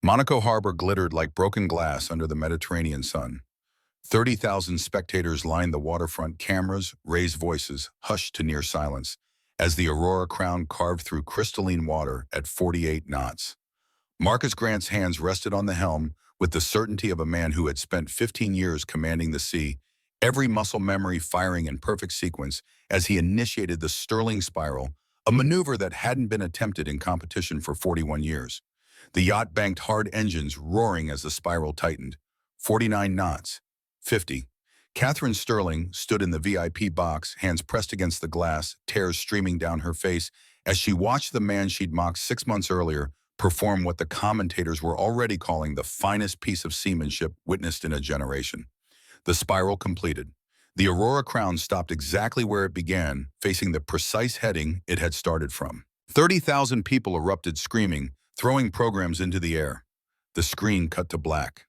Monaco Harbor glittered like broken glass under the Mediterranean sun. 30,000 spectators lined the waterfront, cameras, raised voices, hushed to near silence, as the Aurora Crown carved through crystalline water at 48 knots. Marcus Grant's hands rested on the helm with the certainty of a man who had spent 15 years commanding the sea, every muscle memory firing in perfect sequence as he initiated the Sterling Spiral, a maneuver that hadn't been attempted in competition for 41 years. The yacht banked hard, engines roaring as the spiral tightened. 49 knots. 50. Catherine Sterling stood in the VIP box, hands pressed against the glass, tears streaming down her face as she watched the man she'd mocked 6 months earlier perform what the commentators were already calling the finest piece of seamanship witnessed in a generation. The spiral completed. The Aurora Crown stopped exactly where it began, facing the precise heading it had started from. 30,000 people erupted screaming, throwing programs into the air. The screen cut to black.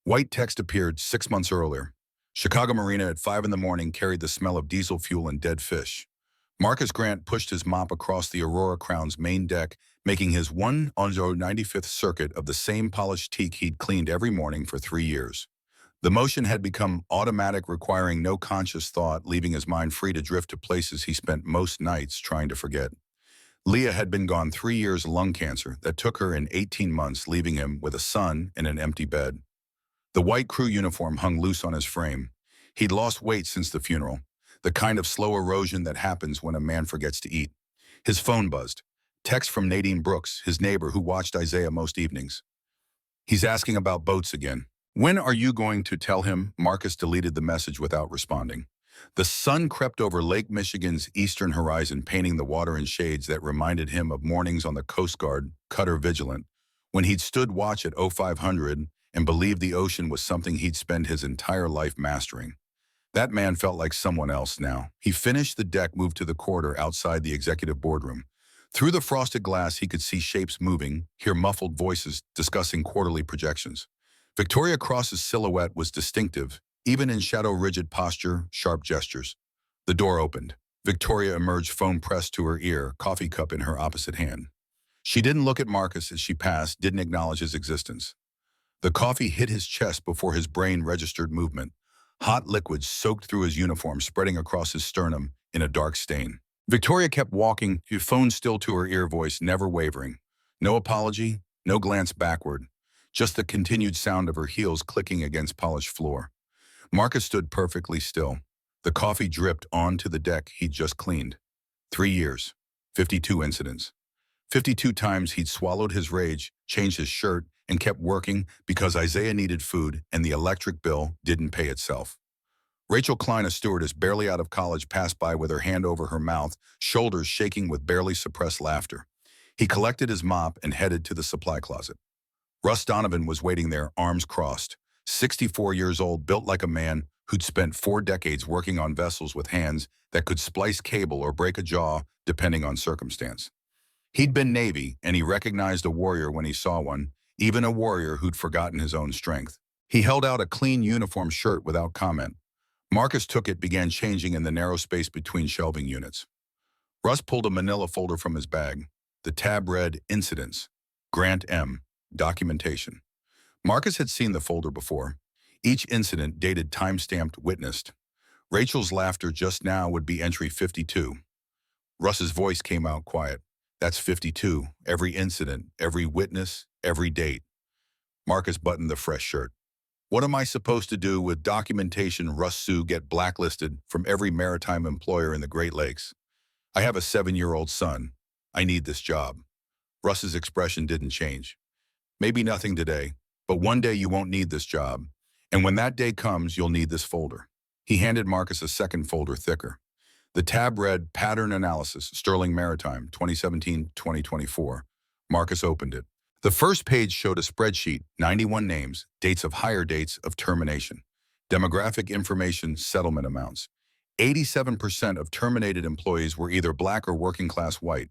White text appeared 6 months earlier. Chicago Marina at 5 in the morning carried the smell of diesel fuel and dead fish. Marcus Grant pushed his mop across the Aurora Crown's main deck, making his 195th circuit of the same polished teak he'd cleaned every morning for 3 years. The motion had become automatic, requiring no conscious thought, leaving his mind free to drift to places he spent most nights trying to forget. Leah had been gone 3 years, lung cancer that took her in 18 months, leaving him with a son and an empty bed. The white crew uniform hung loose on his frame. He'd lost weight since the funeral, the kind of slow erosion that happens when a man forgets to eat. His phone buzzed. Text from Nadine Brooks, his neighbor who watched Isaiah most evenings. He's asking about boats again. When are you going to tell him? Marcus deleted the message without responding. The sun crept over Lake Michigan's eastern horizon, painting the water in shades that reminded him of mornings on the Coast Guard cutter Vigilant, when he'd stood watch at 0500 and believed the ocean was something he'd spend his entire life mastering. That man felt like someone else now. He finished the deck, moved to the corridor outside the executive boardroom. Through the frosted glass, he could see shapes moving, hear muffled voices discussing quarterly projections. Victoria Cross's silhouette was distinctive, even in shadow, rigid posture, sharp gestures. The door opened. Victoria emerged, phone pressed to her ear, coffee cup in her opposite hand. She didn't look at Marcus as she passed, didn't acknowledge his existence. The coffee hit his chest before his brain registered movement. Hot liquid soaked through his uniform, spreading across his sternum in a dark stain. Victoria kept walking, her phone still to her ear, voice never wavering. No apology, no glance backward, just the continued sound of her heels clicking against polished floor. Marcus stood perfectly still. The coffee dripped onto the deck he'd just cleaned. 3 years, 52 incidents. 52 times he'd swallowed his rage, changed his shirt, and kept working because Isaiah needed food and the electric bill didn't pay itself. Rachel Klein, a stewardess barely out of college, passed by with her hand over her mouth, shoulders shaking with barely suppressed laughter. He collected his mop and headed to the supply closet. Russ Donovan was waiting there, arms crossed. 64 years old, built like a man who'd spent 4 decades working on vessels with hands that could splice cable or break a jaw, depending on circumstance. He'd been Navy, and he recognized a warrior when he saw one, even a warrior who'd forgotten his own strength. He held out a clean uniform shirt without comment. Marcus took it, began changing in the narrow space between shelving units. Russ pulled a manila folder from his bag. The tab read, Incidents. Grant M. Documentation. Marcus had seen the folder before. Each incident dated, time-stamped, witnessed. Rachel's laughter just now would be entry 52. Russ's voice came out quiet. That's 52. Every incident, every witness, every date. Marcus buttoned the fresh shirt. What am I supposed to do with documentation? Russ Sue get blacklisted from every maritime employer in the Great Lakes. I have a 7-year-old son. I need this job. Russ's expression didn't change. Maybe nothing today, but one day you won't need this job. And when that day comes, you'll need this folder. He handed Marcus a second folder, thicker. The tab read, Pattern Analysis, Sterling Maritime, 2017-2024. Marcus opened it. The first page showed a spreadsheet, 91 names, dates of hire, dates of termination, demographic information, settlement amounts. 87% of terminated employees were either black or working class white.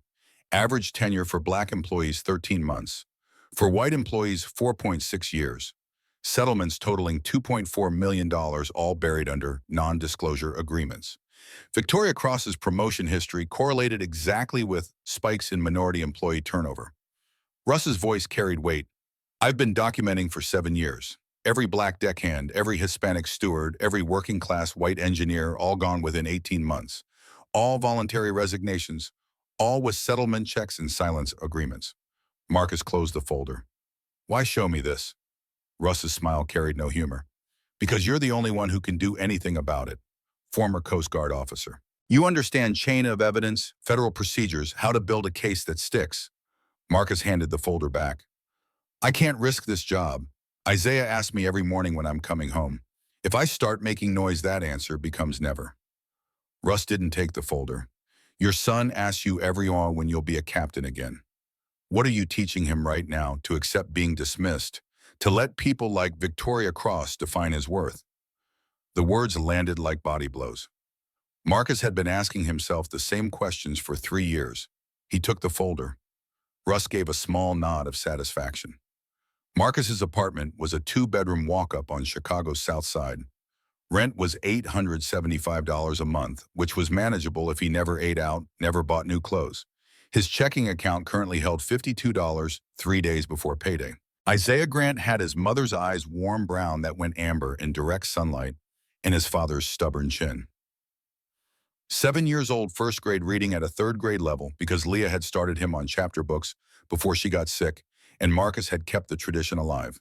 Average tenure for black employees, 13 months. For white employees, 4.6 years. Settlements totaling $2.4 million, all buried under non-disclosure agreements. Victoria Cross's promotion history correlated exactly with spikes in minority employee turnover. Russ's voice carried weight. I've been documenting for 7 years. Every black deckhand, every Hispanic steward, every working-class white engineer, all gone within 18 months. All voluntary resignations, all with settlement checks and silence agreements. Marcus closed the folder. Why show me this? Russ's smile carried no humor. Because you're the only one who can do anything about it. Former Coast Guard officer. You understand chain of evidence, federal procedures, how to build a case that sticks. Marcus handed the folder back. I can't risk this job. Isaiah asks me every morning when I'm coming home. If I start making noise, that answer becomes never. Russ didn't take the folder. Your son asks you every hour when you'll be a captain again. What are you teaching him right now to accept being dismissed, to let people like Victoria Cross define his worth? The words landed like body blows. Marcus had been asking himself the same questions for 3 years. He took the folder. Russ gave a small nod of satisfaction. Marcus's apartment was a 2-bedroom walk-up on Chicago's South Side. Rent was $875 a month, which was manageable if he never ate out, never bought new clothes. His checking account currently held $52 3 days before payday. Isaiah Grant had his mother's eyes warm brown that went amber in direct sunlight, and his father's stubborn chin. 7 years old, first grade reading at a 3rd grade level because Leah had started him on chapter books before she got sick, and Marcus had kept the tradition alive.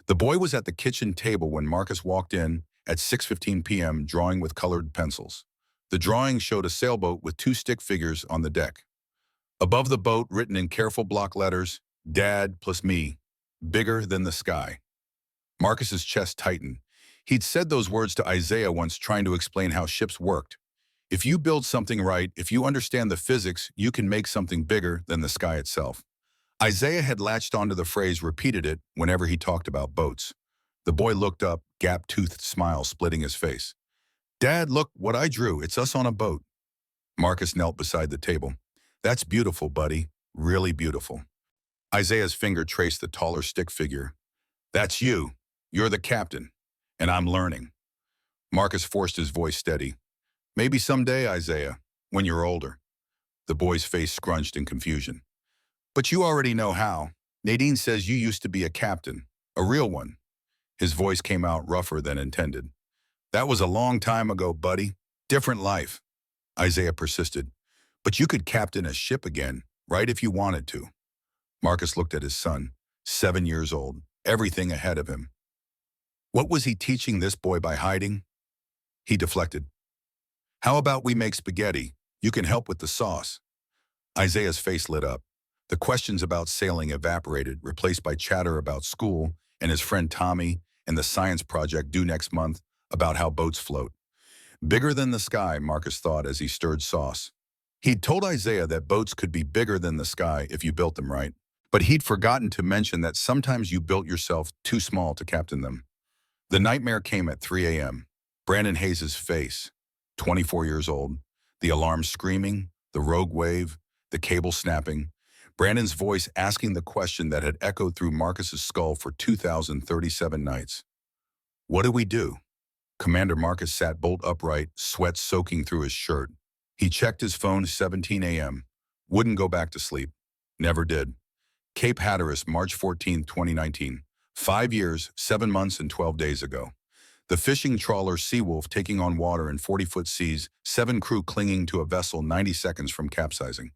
The boy was at the kitchen table when Marcus walked in at 6:15 p.m. drawing with colored pencils. The drawing showed a sailboat with 2 stick figures on the deck. Above the boat, written in careful block letters, Dad plus me, bigger than the sky. Marcus's chest tightened. He'd said those words to Isaiah once, trying to explain how ships worked. If you build something right, if you understand the physics, you can make something bigger than the sky itself. Isaiah had latched onto the phrase, repeated it whenever he talked about boats. The boy looked up, gap-toothed smile splitting his face. Dad, look what I drew. It's us on a boat. Marcus knelt beside the table. That's beautiful, buddy. Really beautiful. Isaiah's finger traced the taller stick figure. That's you. You're the captain. And I'm learning. Marcus forced his voice steady. Maybe someday, Isaiah, when you're older. The boy's face scrunched in confusion. But you already know how. Nadine says you used to be a captain, a real one. His voice came out rougher than intended. That was a long time ago, buddy. Different life. Isaiah persisted. But you could captain a ship again, right, if you wanted to. Marcus looked at his son, 7 years old, everything ahead of him. What was he teaching this boy by hiding? He deflected. How about we make spaghetti? You can help with the sauce. Isaiah's face lit up. The questions about sailing evaporated, replaced by chatter about school and his friend Tommy and the science project due next month about how boats float. Bigger than the sky, Marcus thought as he stirred sauce. He'd told Isaiah that boats could be bigger than the sky if you built them right, but he'd forgotten to mention that sometimes you built yourself too small to captain them. The nightmare came at 3 a.m. Brandon Hayes' face, 24 years old, the alarm screaming, the rogue wave, the cable snapping, Brandon's voice asking the question that had echoed through Marcus's skull for 2,037 nights. What do we do? Commander Marcus sat bolt upright, sweat soaking through his shirt. He checked his phone 17 a.m. Wouldn't go back to sleep. Never did. Cape Hatteras, March 14, 2019. 5 years, 7 months, and 12 days ago. The fishing trawler Seawolf taking on water in 40-foot seas, 7 crew clinging to a vessel 90 seconds from capsizing.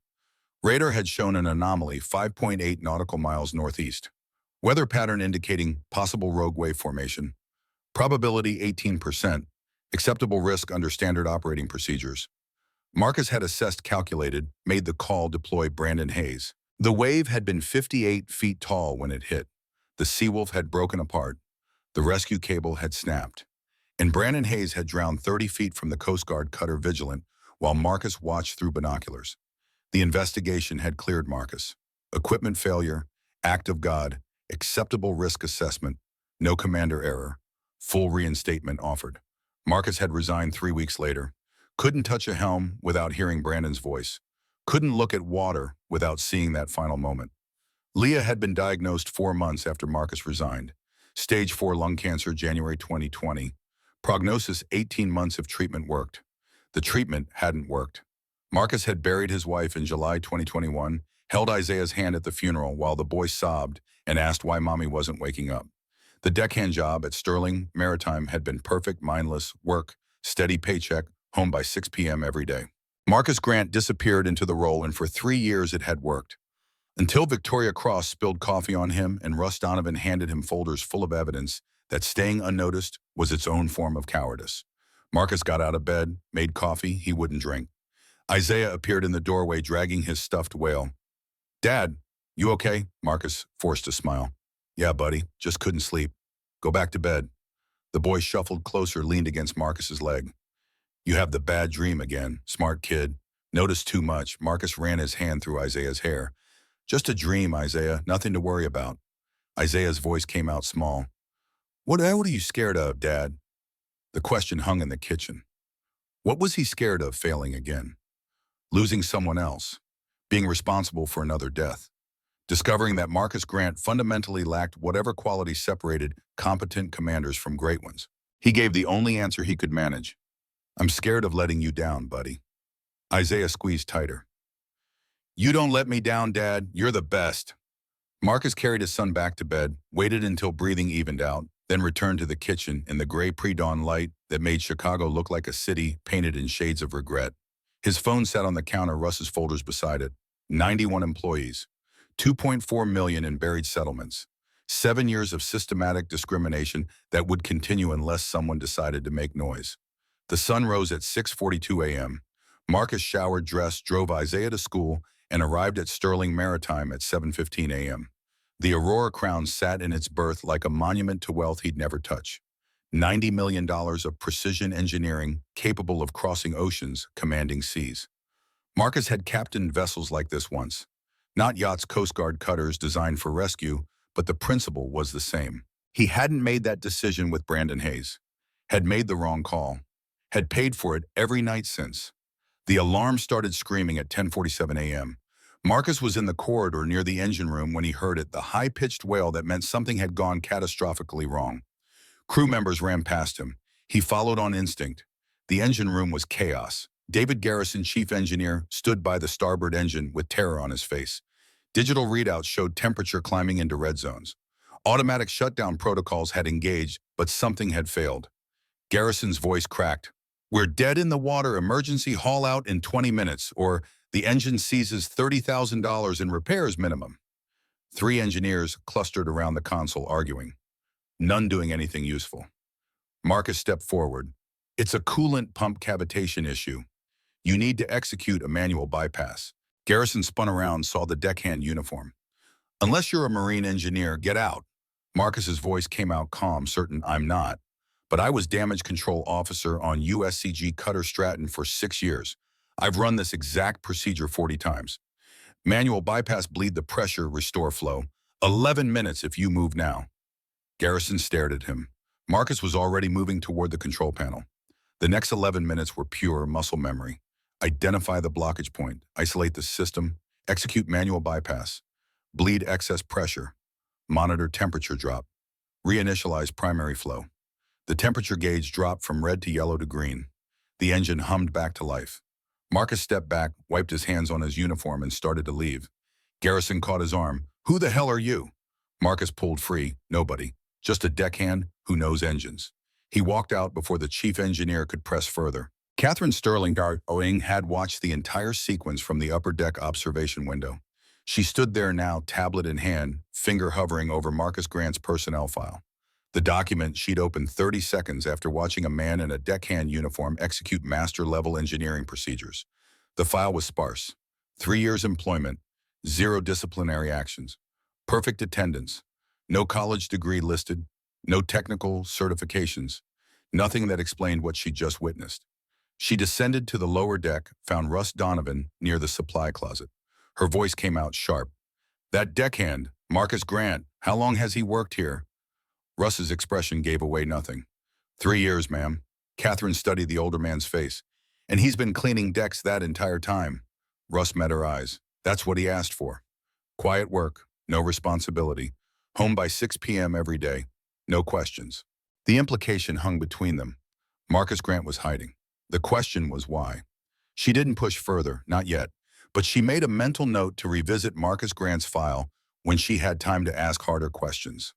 Radar had shown an anomaly 5.8 nautical miles northeast. Weather pattern indicating possible rogue wave formation. Probability 18%. Acceptable risk under standard operating procedures. Marcus had assessed, calculated, made the call, deploy Brandon Hayes. The wave had been 58 feet tall when it hit. The Seawolf had broken apart. The rescue cable had snapped. And Brandon Hayes had drowned 30 feet from the Coast Guard cutter Vigilant while Marcus watched through binoculars. The investigation had cleared Marcus. Equipment failure, act of God, acceptable risk assessment, no commander error, full reinstatement offered. Marcus had resigned 3 weeks later. Couldn't touch a helm without hearing Brandon's voice. Couldn't look at water without seeing that final moment. Leah had been diagnosed 4 months after Marcus resigned. Stage 4 lung cancer, January 2020. Prognosis, 18 months if treatment worked. The treatment hadn't worked. Marcus had buried his wife in July 2021, held Isaiah's hand at the funeral while the boy sobbed and asked why mommy wasn't waking up. The deckhand job at Sterling Maritime had been perfect, mindless work, steady paycheck, home by 6 p.m. every day. Marcus Grant disappeared into the role, and for 3 years it had worked. Until Victoria Cross spilled coffee on him and Russ Donovan handed him folders full of evidence that staying unnoticed was its own form of cowardice. Marcus got out of bed, made coffee he wouldn't drink. Isaiah appeared in the doorway dragging his stuffed whale. "Dad, you okay?" Marcus forced a smile. "Yeah, buddy, just couldn't sleep. Go back to bed." The boy shuffled closer, leaned against Marcus's leg. "You have the bad dream again, smart kid. Noticed too much." Marcus ran his hand through Isaiah's hair. "Just a dream, Isaiah, nothing to worry about." Isaiah's voice came out small. What are you scared of, Dad?" The question hung in the kitchen. What was he scared of failing again? Losing someone else? Being responsible for another death? Discovering that Marcus Grant fundamentally lacked whatever quality separated competent commanders from great ones? He gave the only answer he could manage. "I'm scared of letting you down, buddy." Isaiah squeezed tighter. "You don't let me down, Dad. You're the best." Marcus carried his son back to bed, waited until breathing evened out, then returned to the kitchen in the gray pre-dawn light that made Chicago look like a city painted in shades of regret. His phone sat on the counter, Russ's folders beside it. 91 employees, 2.4 million in buried settlements, 7 years of systematic discrimination that would continue unless someone decided to make noise. The sun rose at 6:42 a.m. Marcus showered, dressed, drove Isaiah to school, and arrived at Sterling Maritime at 7:15 a.m. The Aurora Crown sat in its berth like a monument to wealth he'd never touch. $90 million of precision engineering capable of crossing oceans, commanding seas. Marcus had captained vessels like this once. Not Yacht's Coast Guard cutters designed for rescue, but the principle was the same. He hadn't made that decision with Brandon Hayes. Had made the wrong call. Had paid for it every night since. The alarm started screaming at 10:47 a.m. Marcus was in the corridor near the engine room when he heard it, the high-pitched wail that meant something had gone catastrophically wrong. Crew members ran past him. He followed on instinct. The engine room was chaos. David Garrison, chief engineer, stood by the starboard engine with terror on his face. Digital readouts showed temperature climbing into red zones. Automatic shutdown protocols had engaged, but something had failed. Garrison's voice cracked. "We're dead in the water. Emergency haul out in 20 minutes, or the engine seizes $30,000 in repairs minimum." 3 engineers clustered around the console arguing. None doing anything useful. Marcus stepped forward. "It's a coolant pump cavitation issue. You need to execute a manual bypass." Garrison spun around, saw the deckhand uniform. "Unless you're a marine engineer, get out." Marcus's voice came out calm, certain. "I'm not. But I was damage control officer on USCG Cutter Stratton for 6 years. I've run this exact procedure 40 times. Manual bypass, bleed the pressure, restore flow. 11 minutes if you move now." Garrison stared at him. Marcus was already moving toward the control panel. The next 11 minutes were pure muscle memory. Identify the blockage point, isolate the system, execute manual bypass, bleed excess pressure, monitor temperature drop, reinitialize primary flow. The temperature gauge dropped from red to yellow to green. The engine hummed back to life. Marcus stepped back, wiped his hands on his uniform, and started to leave. Garrison caught his arm. "Who the hell are you?" Marcus pulled free. "Nobody. Just a deckhand who knows engines." He walked out before the chief engineer could press further. Catherine Sterling Darling had watched the entire sequence from the upper deck observation window. She stood there now, tablet in hand, finger hovering over Marcus Grant's personnel file. The document she'd opened 30 seconds after watching a man in a deckhand uniform execute master-level engineering procedures. The file was sparse. 3 years employment, 0 disciplinary actions, perfect attendance, no college degree listed, no technical certifications, nothing that explained what she'd just witnessed. She descended to the lower deck, found Russ Donovan near the supply closet. Her voice came out sharp. "That deckhand, Marcus Grant, how long has he worked here?" Russ's expression gave away nothing. 3 years, ma'am." Catherine studied the older man's face. "And he's been cleaning decks that entire time." Russ met her eyes. "That's what he asked for. Quiet work, no responsibility. Home by 6 p.m. every day. No questions." The implication hung between them. Marcus Grant was hiding. The question was why. She didn't push further, not yet. but she made a mental note to revisit Marcus Grant's file when she had time to ask harder questions.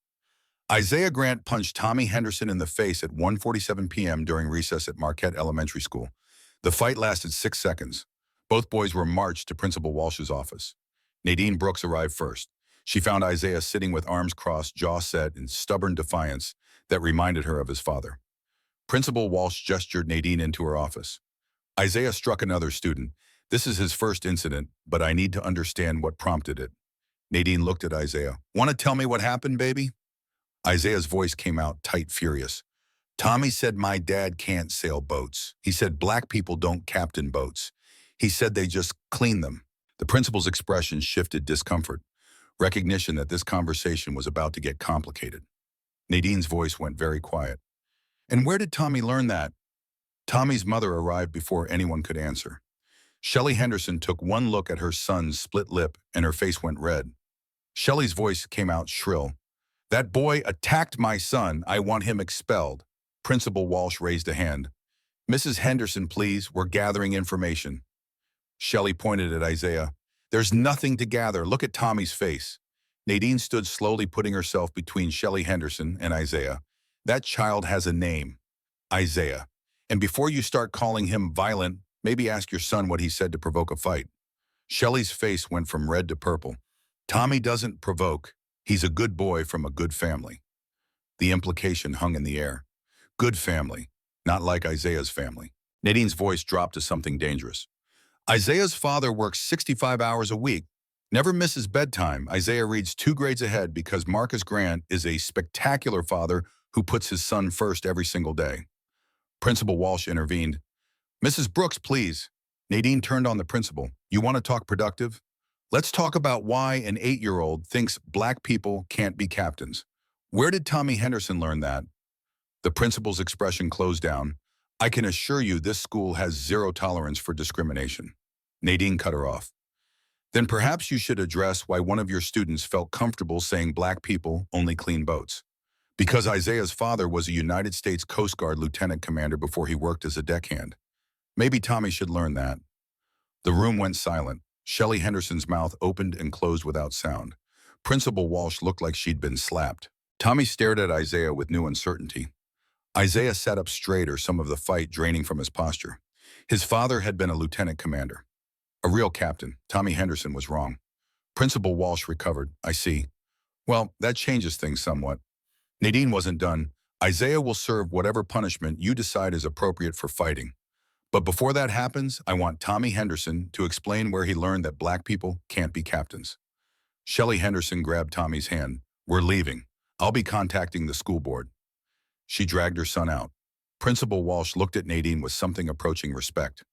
Isaiah Grant punched Tommy Henderson in the face at 1:47 p.m. during recess at Marquette Elementary School. The fight lasted 6 seconds. Both boys were marched to Principal Walsh's office. Nadine Brooks arrived first. She found Isaiah sitting with arms crossed, jaw set, in stubborn defiance that reminded her of his father. Principal Walsh gestured Nadine into her office. Isaiah struck another student. This is his first incident, but I need to understand what prompted it. Nadine looked at Isaiah. Want to tell me what happened, baby? Isaiah's voice came out tight, furious. Tommy said my dad can't sail boats. He said black people don't captain boats. He said they just clean them. The principal's expression shifted discomfort, recognition that this conversation was about to get complicated. Nadine's voice went very quiet. And where did Tommy learn that? Tommy's mother arrived before anyone could answer. Shelley Henderson took one look at her son's split lip and her face went red. Shelley's voice came out shrill. That boy attacked my son. I want him expelled. Principal Walsh raised a hand. Mrs. Henderson, please. We're gathering information. Shelley pointed at Isaiah. There's nothing to gather. Look at Tommy's face. Nadine stood slowly, putting herself between Shelley Henderson and Isaiah. That child has a name. Isaiah. And before you start calling him violent, maybe ask your son what he said to provoke a fight. Shelley's face went from red to purple. Tommy doesn't provoke. He's a good boy from a good family. The implication hung in the air. Good family, not like Isaiah's family. Nadine's voice dropped to something dangerous. Isaiah's father works 65 hours a week, never misses bedtime. Isaiah reads 2 grades ahead because Marcus Grant is a spectacular father who puts his son first every single day. Principal Walsh intervened. Mrs. Brooks, please. Nadine turned on the principal. You want to talk productive? Let's talk about why an 8-year-old thinks black people can't be captains. Where did Tommy Henderson learn that? The principal's expression closed down. I can assure you this school has zero tolerance for discrimination. Nadine cut her off. Then perhaps you should address why one of your students felt comfortable saying black people only clean boats. Because Isaiah's father was a United States Coast Guard lieutenant commander before he worked as a deckhand. Maybe Tommy should learn that. The room went silent. Shelley Henderson's mouth opened and closed without sound. Principal Walsh looked like she'd been slapped. Tommy stared at Isaiah with new uncertainty. Isaiah sat up straighter, some of the fight draining from his posture. His father had been a lieutenant commander. A real captain. Tommy Henderson was wrong. Principal Walsh recovered. I see. Well, that changes things somewhat. Nadine wasn't done. Isaiah will serve whatever punishment you decide is appropriate for fighting. But before that happens, I want Tommy Henderson to explain where he learned that black people can't be captains. Shelley Henderson grabbed Tommy's hand. We're leaving. I'll be contacting the school board. She dragged her son out. Principal Walsh looked at Nadine with something approaching respect.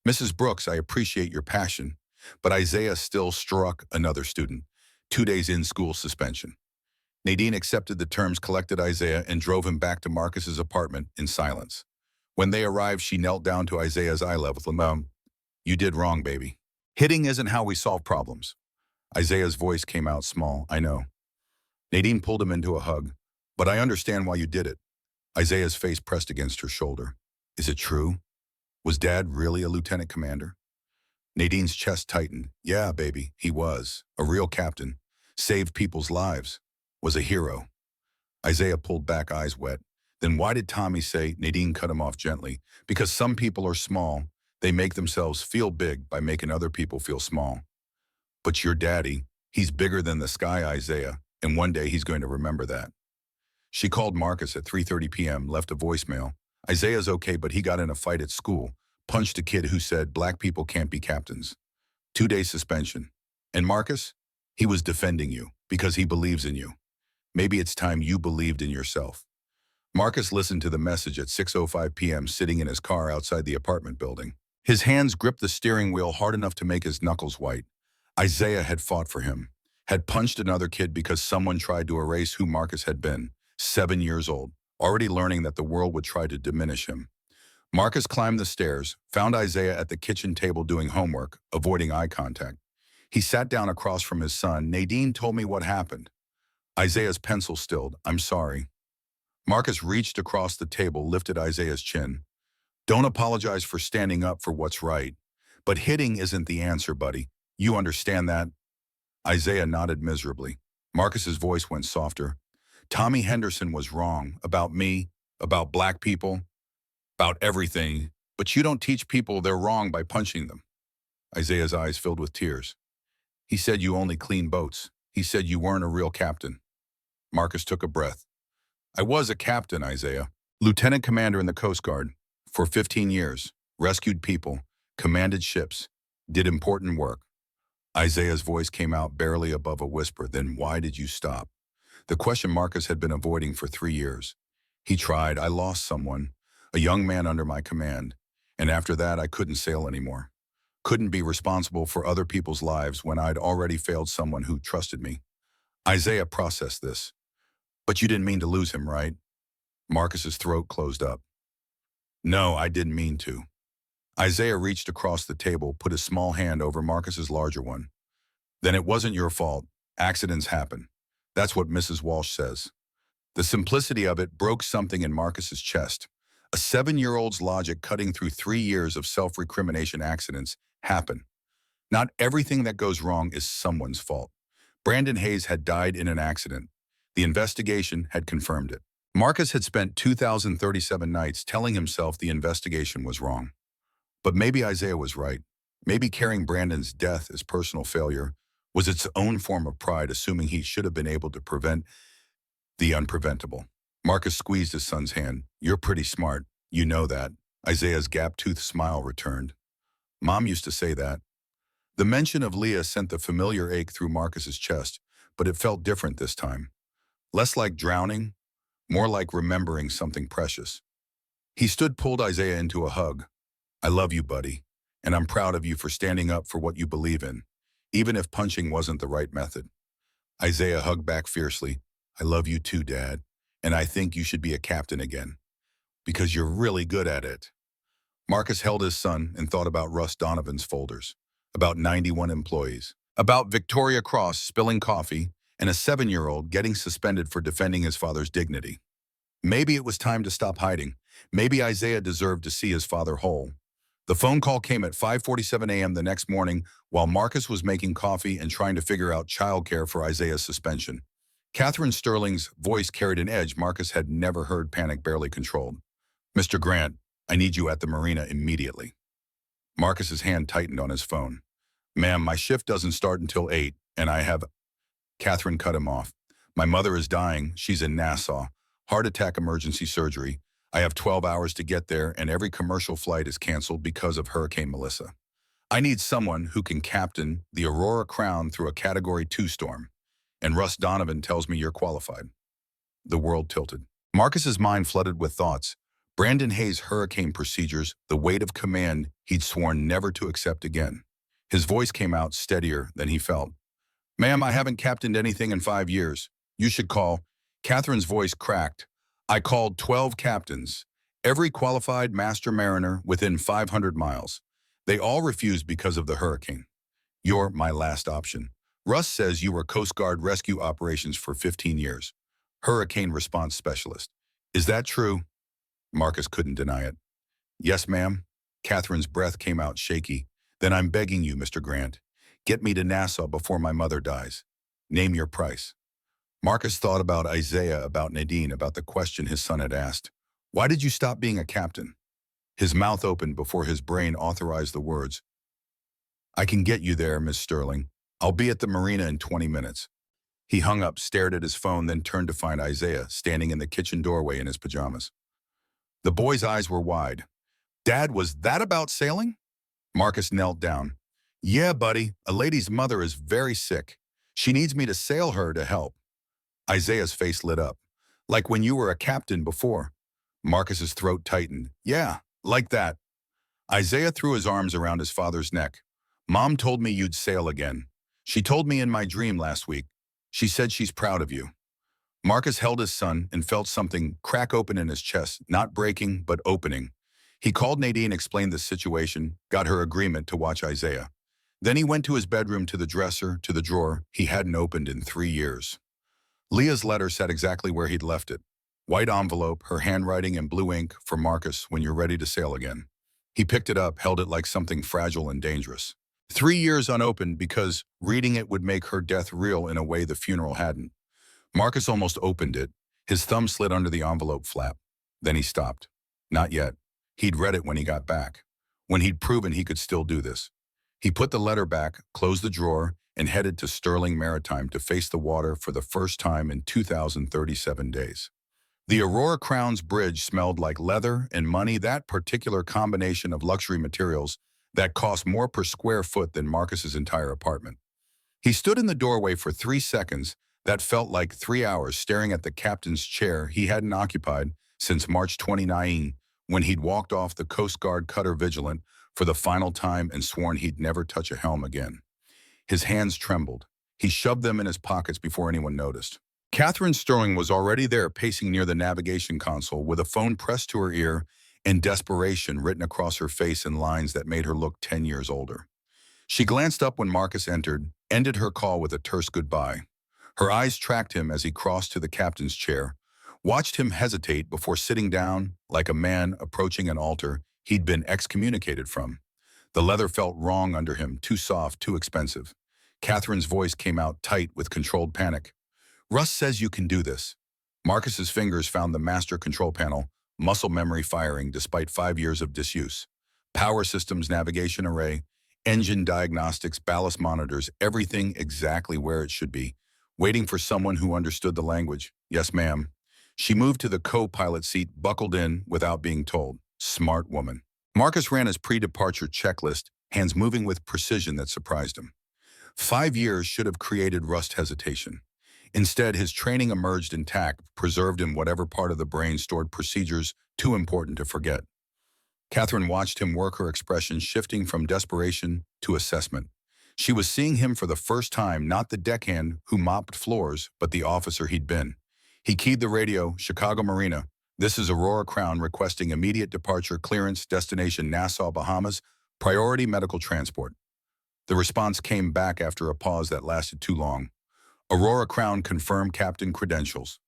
Mrs. Brooks, I appreciate your passion, but Isaiah still struck another student. 2 days in school suspension. Nadine accepted the terms, collected Isaiah, and drove him back to Marcus's apartment in silence. When they arrived, she knelt down to Isaiah's eye level. Mom, you did wrong, baby. Hitting isn't how we solve problems. Isaiah's voice came out small. I know. Nadine pulled him into a hug. But I understand why you did it. Isaiah's face pressed against her shoulder. Is it true? Was Dad really a lieutenant commander? Nadine's chest tightened. Yeah, baby, he was. A real captain. Saved people's lives. Was a hero. Isaiah pulled back, eyes wet. Then why did Tommy say? Nadine cut him off gently. Because some people are small. They make themselves feel big by making other people feel small. But your daddy, he's bigger than the sky, Isaiah, and one day he's going to remember that. She called Marcus at 3:30 p.m., left a voicemail. Isaiah's okay, but he got in a fight at school, punched a kid who said black people can't be captains. 2-day suspension. And Marcus? He was defending you because he believes in you. Maybe it's time you believed in yourself. Marcus listened to the message at 6:05 p.m. sitting in his car outside the apartment building. His hands gripped the steering wheel hard enough to make his knuckles white. Isaiah had fought for him, had punched another kid because someone tried to erase who Marcus had been. 7 years old, already learning that the world would try to diminish him. Marcus climbed the stairs, found Isaiah at the kitchen table doing homework, avoiding eye contact. He sat down across from his son. Nadine told me what happened. Isaiah's pencil stilled. I'm sorry. Marcus reached across the table, lifted Isaiah's chin. Don't apologize for standing up for what's right, But hitting isn't the answer, buddy. You understand that? Isaiah nodded miserably. Marcus's voice went softer. Tommy Henderson was wrong about me, about black people, about everything, but you don't teach people they're wrong by punching them. Isaiah's eyes filled with tears. He said you only clean boats. He said you weren't a real captain. Marcus took a breath. I was a captain, Isaiah. Lieutenant commander in the Coast Guard. For 15 years. Rescued people. Commanded ships. Did important work. Isaiah's voice came out barely above a whisper. Then why did you stop? The question Marcus had been avoiding for 3 years. He tried. I lost someone. A young man under my command. And after that, I couldn't sail anymore. Couldn't be responsible for other people's lives when I'd already failed someone who trusted me. Isaiah processed this. But you didn't mean to lose him, right? Marcus's throat closed up. No, I didn't mean to. Isaiah reached across the table, put his small hand over Marcus's larger one. Then it wasn't your fault. Accidents happen. That's what Mrs. Walsh says. The simplicity of it broke something in Marcus's chest. A 7-year-old's logic cutting through 3 years of self-recrimination. Accidents happen. Not everything that goes wrong is someone's fault. Brandon Hayes had died in an accident. The investigation had confirmed it. Marcus had spent 2,037 nights telling himself the investigation was wrong. But maybe Isaiah was right. Maybe carrying Brandon's death as personal failure was its own form of pride, assuming he should have been able to prevent the unpreventable. Marcus squeezed his son's hand. You're pretty smart. You know that. Isaiah's gap-toothed smile returned. Mom used to say that. The mention of Leah sent the familiar ache through Marcus's chest, but it felt different this time. Less like drowning, more like remembering something precious. He pulled Isaiah into a hug. I love you, buddy, and I'm proud of you for standing up for what you believe in, even if punching wasn't the right method. Isaiah hugged back fiercely. I love you too, Dad, and I think you should be a captain again, because you're really good at it. Marcus held his son and thought about Russ Donovan's folders, about 91 employees, about Victoria Cross spilling coffee, and a 7-year-old getting suspended for defending his father's dignity. Maybe it was time to stop hiding. Maybe Isaiah deserved to see his father whole. The phone call came at 5:47 a.m. the next morning while Marcus was making coffee and trying to figure out childcare for Isaiah's suspension. Catherine Sterling's voice carried an edge Marcus had never heard, panic barely controlled. Mr. Grant, I need you at the marina immediately. Marcus's hand tightened on his phone. Ma'am, my shift doesn't start until 8, and I have... Catherine cut him off. My mother is dying. She's in Nassau. Heart attack emergency surgery. I have 12 hours to get there, and every commercial flight is canceled because of Hurricane Melissa. I need someone who can captain the Aurora Crown through a Category 2 storm. And Russ Donovan tells me you're qualified. The world tilted. Marcus's mind flooded with thoughts. Brandon Hayes' hurricane procedures, the weight of command he'd sworn never to accept again. His voice came out steadier than he felt. Ma'am, I haven't captained anything in 5 years. You should call. Catherine's voice cracked. I called 12 captains, every qualified master mariner within 500 miles. They all refused because of the hurricane. You're my last option. Russ says you were Coast Guard rescue operations for 15 years. Hurricane response specialist. Is that true? Marcus couldn't deny it. Yes, ma'am. Catherine's breath came out shaky. Then I'm begging you, Mr. Grant. Get me to Nassau before my mother dies. Name your price. Marcus thought about Isaiah, about Nadine, about the question his son had asked. Why did you stop being a captain? His mouth opened before his brain authorized the words. I can get you there, Miss Sterling. I'll be at the marina in 20 minutes. He hung up, stared at his phone, then turned to find Isaiah standing in the kitchen doorway in his pajamas. The boy's eyes were wide. Dad, was that about sailing? Marcus knelt down. Yeah, buddy, a lady's mother is very sick. She needs me to sail her to help. Isaiah's face lit up. Like when you were a captain before. Marcus's throat tightened. Yeah, like that. Isaiah threw his arms around his father's neck. Mom told me you'd sail again. She told me in my dream last week. She said she's proud of you. Marcus held his son and felt something crack open in his chest, not breaking, but opening. He called Nadine, explained the situation, got her agreement to watch Isaiah. Then he went to his bedroom, to the dresser, to the drawer he hadn't opened in 3 years. Leah's letter sat exactly where he'd left it. White envelope, her handwriting in blue ink, for Marcus, when you're ready to sail again. He picked it up, held it like something fragile and dangerous. 3 years unopened because reading it would make her death real in a way the funeral hadn't. Marcus almost opened it. His thumb slid under the envelope flap. Then he stopped. Not yet. He'd read it when he got back, when he'd proven he could still do this. He put the letter back, closed the drawer, and headed to Sterling Maritime to face the water for the first time in 2,037 days. The Aurora Crown's bridge smelled like leather and money, that particular combination of luxury materials that cost more per square foot than Marcus's entire apartment. He stood in the doorway for 3 seconds that felt like 3 hours, staring at the captain's chair he hadn't occupied since March 29, when he'd walked off the Coast Guard cutter Vigilant for the final time and sworn he'd never touch a helm again. His hands trembled. He shoved them in his pockets before anyone noticed. Catherine Sterling was already there, pacing near the navigation console with a phone pressed to her ear and desperation written across her face in lines that made her look 10 years older. She glanced up when Marcus entered, ended her call with a terse goodbye. Her eyes tracked him as he crossed to the captain's chair, watched him hesitate before sitting down like a man approaching an altar he'd been excommunicated from. The leather felt wrong under him, too soft, too expensive. Catherine's voice came out tight with controlled panic. "Russ says you can do this." Marcus's fingers found the master control panel, muscle memory firing despite 5 years of disuse. Power systems, navigation array, engine diagnostics, ballast monitors, everything exactly where it should be, waiting for someone who understood the language. "Yes, ma'am." She moved to the co-pilot seat, buckled in without being told. Smart woman. Marcus ran his pre-departure checklist, hands moving with precision that surprised him. 5 years should have created Rust hesitation. Instead, his training emerged intact, preserved in whatever part of the brain stored procedures too important to forget. Catherine watched him work, her expression shifting from desperation to assessment. She was seeing him for the first time, not the deckhand who mopped floors, but the officer he'd been. He keyed the radio, "Chicago Marina. This is Aurora Crown requesting immediate departure clearance, destination Nassau, Bahamas, priority medical transport." The response came back after a pause that lasted too long. "Aurora Crown, confirm captain credentials."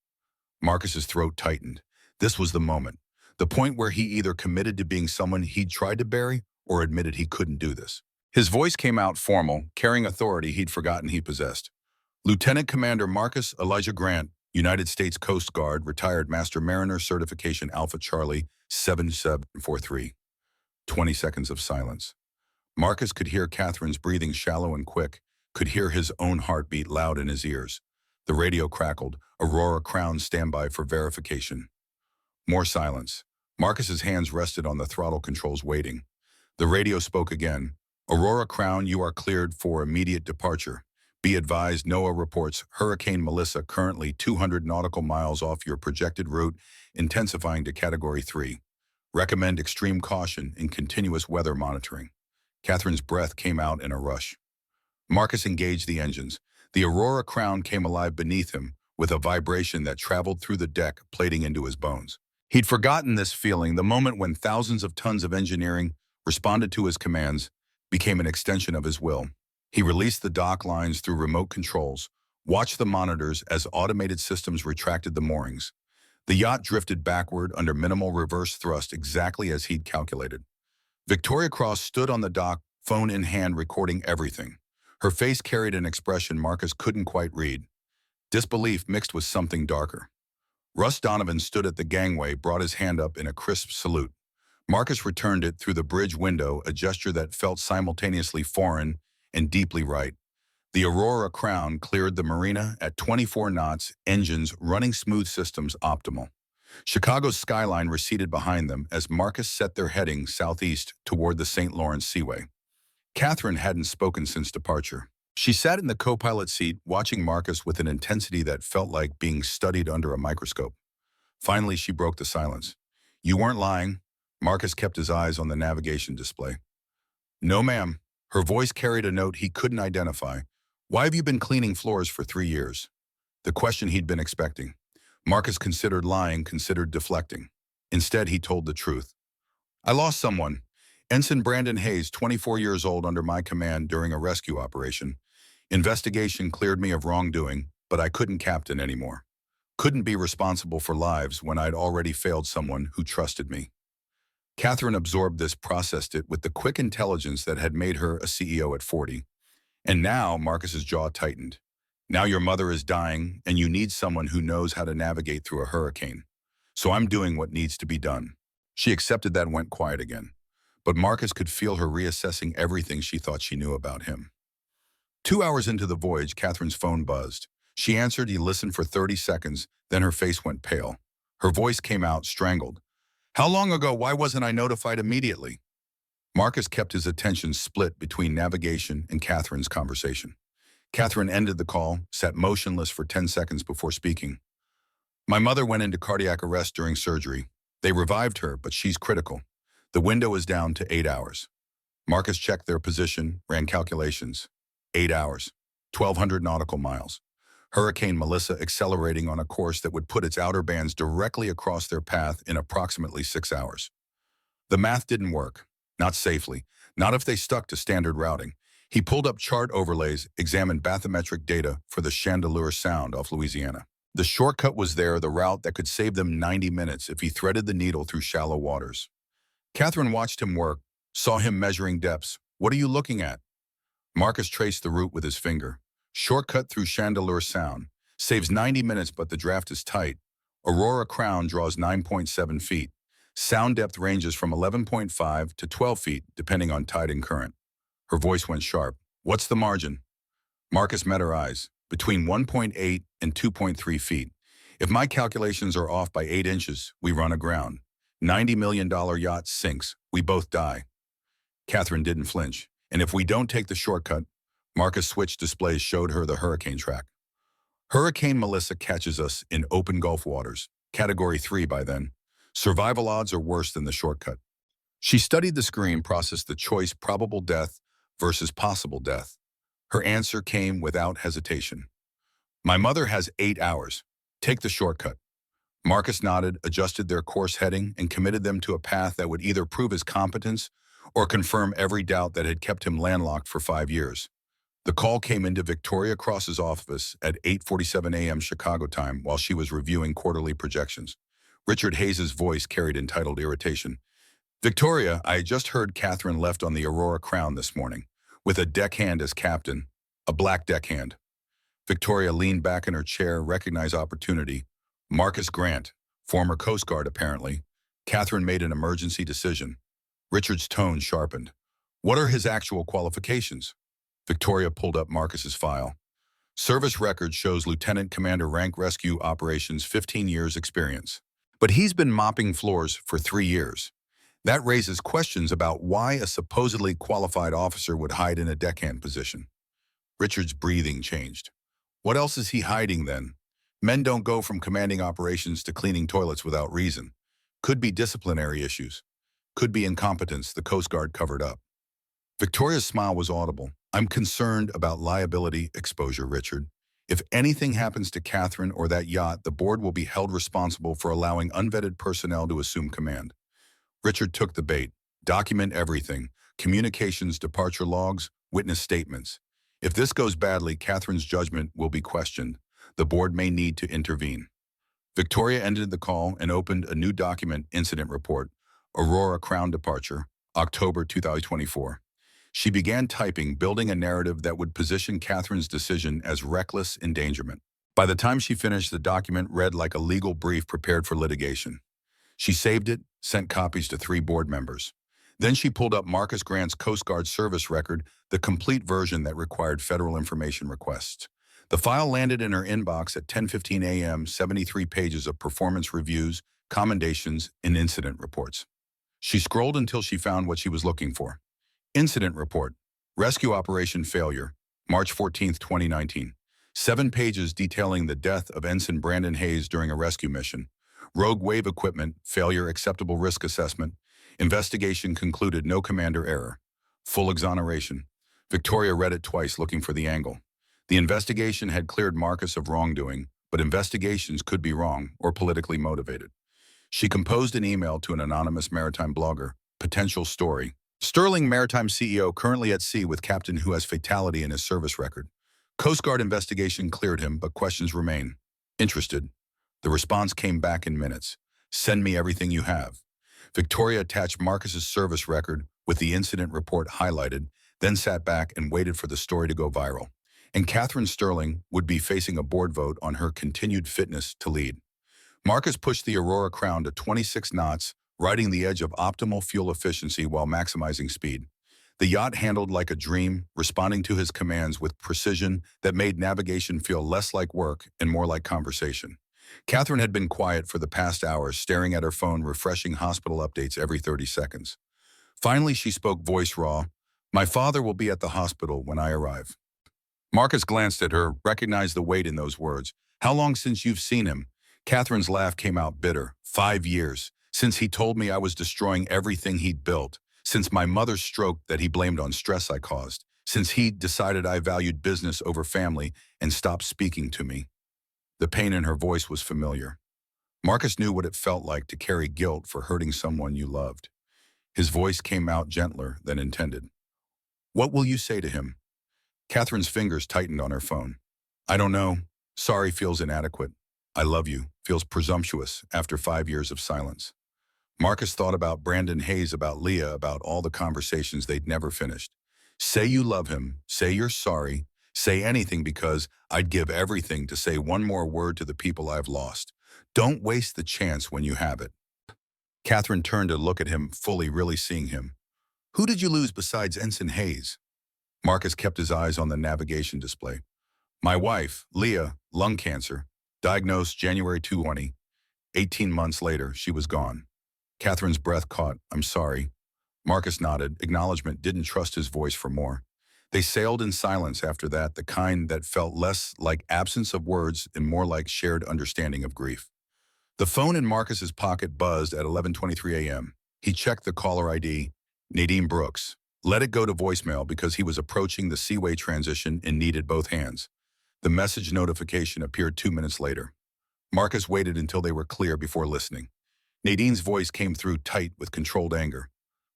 Marcus's throat tightened. This was the moment. The point where he either committed to being someone he'd tried to bury or admitted he couldn't do this. His voice came out formal, carrying authority he'd forgotten he possessed. "Lieutenant Commander Marcus Elijah Grant, United States Coast Guard, retired Master Mariner, certification Alpha Charlie 7743. 20 seconds of silence. Marcus could hear Catherine's breathing shallow and quick, could hear his own heartbeat loud in his ears. The radio crackled, "Aurora Crown, standby for verification." More silence. Marcus's hands rested on the throttle controls, waiting. The radio spoke again. "Aurora Crown, you are cleared for immediate departure. Be advised, NOAA reports Hurricane Melissa currently 200 nautical miles off your projected route, intensifying to Category 3. Recommend extreme caution in continuous weather monitoring." Catherine's breath came out in a rush. Marcus engaged the engines. The Aurora Crown came alive beneath him, with a vibration that traveled through the deck, plating into his bones. He'd forgotten this feeling, the moment when thousands of tons of engineering responded to his commands, became an extension of his will. He released the dock lines through remote controls, watched the monitors as automated systems retracted the moorings. The yacht drifted backward under minimal reverse thrust, exactly as he'd calculated. Victoria Cross stood on the dock, phone in hand, recording everything. Her face carried an expression Marcus couldn't quite read. Disbelief mixed with something darker. Russ Donovan stood at the gangway, brought his hand up in a crisp salute. Marcus returned it through the bridge window, a gesture that felt simultaneously foreign and deeply right. The Aurora Crown cleared the marina at 24 knots, engines running smooth, systems optimal. Chicago's skyline receded behind them as Marcus set their heading southeast toward the St. Lawrence Seaway. Catherine hadn't spoken since departure. She sat in the co-pilot seat, watching Marcus with an intensity that felt like being studied under a microscope. Finally, she broke the silence. "You weren't lying." Marcus kept his eyes on the navigation display. "No, ma'am." Her voice carried a note he couldn't identify. "Why have you been cleaning floors for 3 years?" The question he'd been expecting. Marcus considered lying, considered deflecting. Instead, he told the truth. "I lost someone. Ensign Brandon Hayes, 24 years old, under my command during a rescue operation. Investigation cleared me of wrongdoing, but I couldn't captain anymore. Couldn't be responsible for lives when I'd already failed someone who trusted me." Catherine absorbed this, processed it with the quick intelligence that had made her a CEO at 40. And now Marcus's jaw tightened. Now your mother is dying, and you need someone who knows how to navigate through a hurricane. So I'm doing what needs to be done. She accepted that and went quiet again. But Marcus could feel her reassessing everything she thought she knew about him. 2 hours into the voyage, Catherine's phone buzzed. She answered. He listened for 30 seconds, then her face went pale. Her voice came out, strangled. How long ago? Why wasn't I notified immediately? Marcus kept his attention split between navigation and Catherine's conversation. Catherine ended the call, sat motionless for 10 seconds before speaking. My mother went into cardiac arrest during surgery. They revived her, but she's critical. The window is down to 8 hours. Marcus checked their position, ran calculations. 8 hours, 1,200 nautical miles. Hurricane Melissa accelerating on a course that would put its outer bands directly across their path in approximately 6 hours. The math didn't work. Not safely. Not if they stuck to standard routing. He pulled up chart overlays, examined bathymetric data for the Chandeleur Sound off Louisiana. The shortcut was there, the route that could save them 90 minutes if he threaded the needle through shallow waters. Catherine watched him work, saw him measuring depths. What are you looking at? Marcus traced the route with his finger. Shortcut through Chandeleur Sound. Saves 90 minutes, but the draft is tight. Aurora Crown draws 9.7 feet. Sound depth ranges from 11.5 to 12 feet, depending on tide and current. Her voice went sharp. What's the margin? Marcus met her eyes. Between 1.8 and 2.3 feet. If my calculations are off by 8 inches, we run aground. $90 million yacht sinks. We both die. Catherine didn't flinch. And if we don't take the shortcut, Marcus switched displays, showed her the hurricane track. Hurricane Melissa catches us in open Gulf waters. Category 3 by then. Survival odds are worse than the shortcut. She studied the screen, processed the choice probable death versus possible death. Her answer came without hesitation. My mother has 8 hours. Take the shortcut. Marcus nodded, adjusted their course heading, and committed them to a path that would either prove his competence or confirm every doubt that had kept him landlocked for 5 years. The call came into Victoria Cross's office at 8:47 a.m. Chicago time while she was reviewing quarterly projections. Richard Hayes's voice carried entitled irritation. Victoria, I just heard Catherine left on the Aurora Crown this morning, with a deckhand as captain, a black deckhand. Victoria leaned back in her chair, recognized opportunity. Marcus Grant, former Coast Guard apparently. Catherine made an emergency decision. Richard's tone sharpened. What are his actual qualifications? Victoria pulled up Marcus's file. Service record shows Lieutenant Commander rank, rescue operations, 15 years experience. But he's been mopping floors for 3 years. That raises questions about why a supposedly qualified officer would hide in a deckhand position. Richard's breathing changed. What else is he hiding then? Men don't go from commanding operations to cleaning toilets without reason. Could be disciplinary issues. Could be incompetence the Coast Guard covered up. Victoria's smile was audible. I'm concerned about liability exposure, Richard. If anything happens to Catherine or that yacht, the board will be held responsible for allowing unvetted personnel to assume command. Richard took the bait. Document everything. Communications, departure logs, witness statements. If this goes badly, Catherine's judgment will be questioned. The board may need to intervene. Victoria ended the call and opened a new document, incident report, Aurora Crown departure, October 2024. She began typing, building a narrative that would position Catherine's decision as reckless endangerment. By the time she finished, the document read like a legal brief prepared for litigation. She saved it, sent copies to 3 board members. Then she pulled up Marcus Grant's Coast Guard service record, the complete version that required federal information requests. The file landed in her inbox at 10:15 a.m., 73 pages of performance reviews, commendations, and incident reports. She scrolled until she found what she was looking for. Incident report. Rescue operation failure. March 14, 2019. 7 pages detailing the death of Ensign Brandon Hayes during a rescue mission. Rogue wave equipment, failure, acceptable risk assessment. Investigation concluded no commander error. Full exoneration. Victoria read it twice, looking for the angle. The investigation had cleared Marcus of wrongdoing, but investigations could be wrong or politically motivated. She composed an email to an anonymous maritime blogger. Potential story. Sterling Maritime CEO currently at sea with captain who has fatality in his service record. Coast Guard investigation cleared him, but questions remain. Interested. The response came back in minutes. Send me everything you have. Victoria attached Marcus's service record with the incident report highlighted, then sat back and waited for the story to go viral. And Catherine Sterling would be facing a board vote on her continued fitness to lead. Marcus pushed the Aurora Crown to 26 knots, riding the edge of optimal fuel efficiency while maximizing speed. The yacht handled like a dream, responding to his commands with precision that made navigation feel less like work and more like conversation. Catherine had been quiet for the past hours, staring at her phone, refreshing hospital updates every 30 seconds. Finally, she spoke, voice raw. "My father will be at the hospital when I arrive." Marcus glanced at her, recognized the weight in those words. "How long since you've seen him?" Catherine's laugh came out bitter. 5 years. Since he told me I was destroying everything he'd built. Since my mother's stroke that he blamed on stress I caused. Since he decided I valued business over family and stopped speaking to me. The pain in her voice was familiar. Marcus knew what it felt like to carry guilt for hurting someone you loved. His voice came out gentler than intended. "What will you say to him?" Catherine's fingers tightened on her phone. "I don't know. Sorry feels inadequate. I love you feels presumptuous after 5 years of silence." Marcus thought about Brandon Hayes, about Leah, about all the conversations they'd never finished. Say you love him. Say you're sorry. Say anything, because I'd give everything to say one more word to the people I've lost. Don't waste the chance when you have it. Catherine turned to look at him, fully really seeing him. "Who did you lose besides Ensign Hayes?" Marcus kept his eyes on the navigation display. "My wife, Leah, lung cancer, diagnosed January 20. 18 months later, she was gone." Catherine's breath caught. "I'm sorry." Marcus nodded. Acknowledgement, didn't trust his voice for more. They sailed in silence after that, the kind that felt less like absence of words and more like shared understanding of grief. The phone in Marcus's pocket buzzed at 11:23 a.m. He checked the caller ID, Nadine Brooks. Let it go to voicemail because he was approaching the Seaway transition and needed both hands. The message notification appeared 2 minutes later. Marcus waited until they were clear before listening. Nadine's voice came through tight with controlled anger.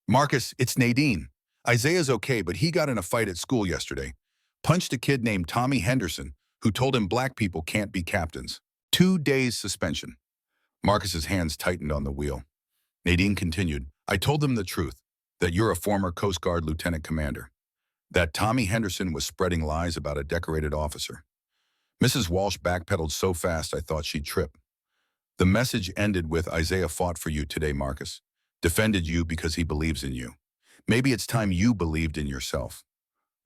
"Marcus, it's Nadine. Isaiah's okay, but he got in a fight at school yesterday. Punched a kid named Tommy Henderson, who told him black people can't be captains. 2 days suspension." Marcus's hands tightened on the wheel. Nadine continued, "I told them the truth, that you're a former Coast Guard lieutenant commander. That Tommy Henderson was spreading lies about a decorated officer." Mrs. Walsh backpedaled so fast I thought she'd trip. The message ended with, "Isaiah fought for you today, Marcus. Defended you because he believes in you. Maybe it's time you believed in yourself."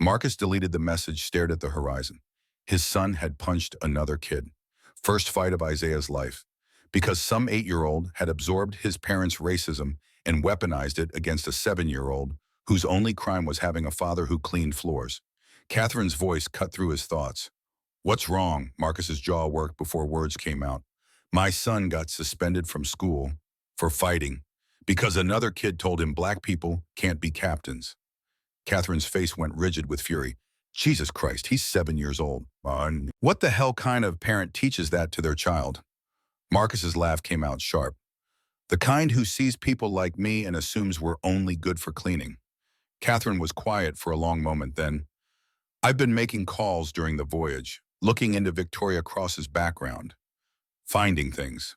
Marcus deleted the message, stared at the horizon. His son had punched another kid. First fight of Isaiah's life. Because some 8-year-old had absorbed his parents' racism and weaponized it against a 7-year-old whose only crime was having a father who cleaned floors. Catherine's voice cut through his thoughts. "What's wrong?" Marcus's jaw worked before words came out. "My son got suspended from school for fighting because another kid told him black people can't be captains." Catherine's face went rigid with fury. Jesus Christ, he's 7 years old. What the hell kind of parent teaches that to their child? Marcus's laugh came out sharp. "The kind who sees people like me and assumes we're only good for cleaning." Catherine was quiet for a long moment, then, "I've been making calls during the voyage, looking into Victoria Cross's background. Finding things."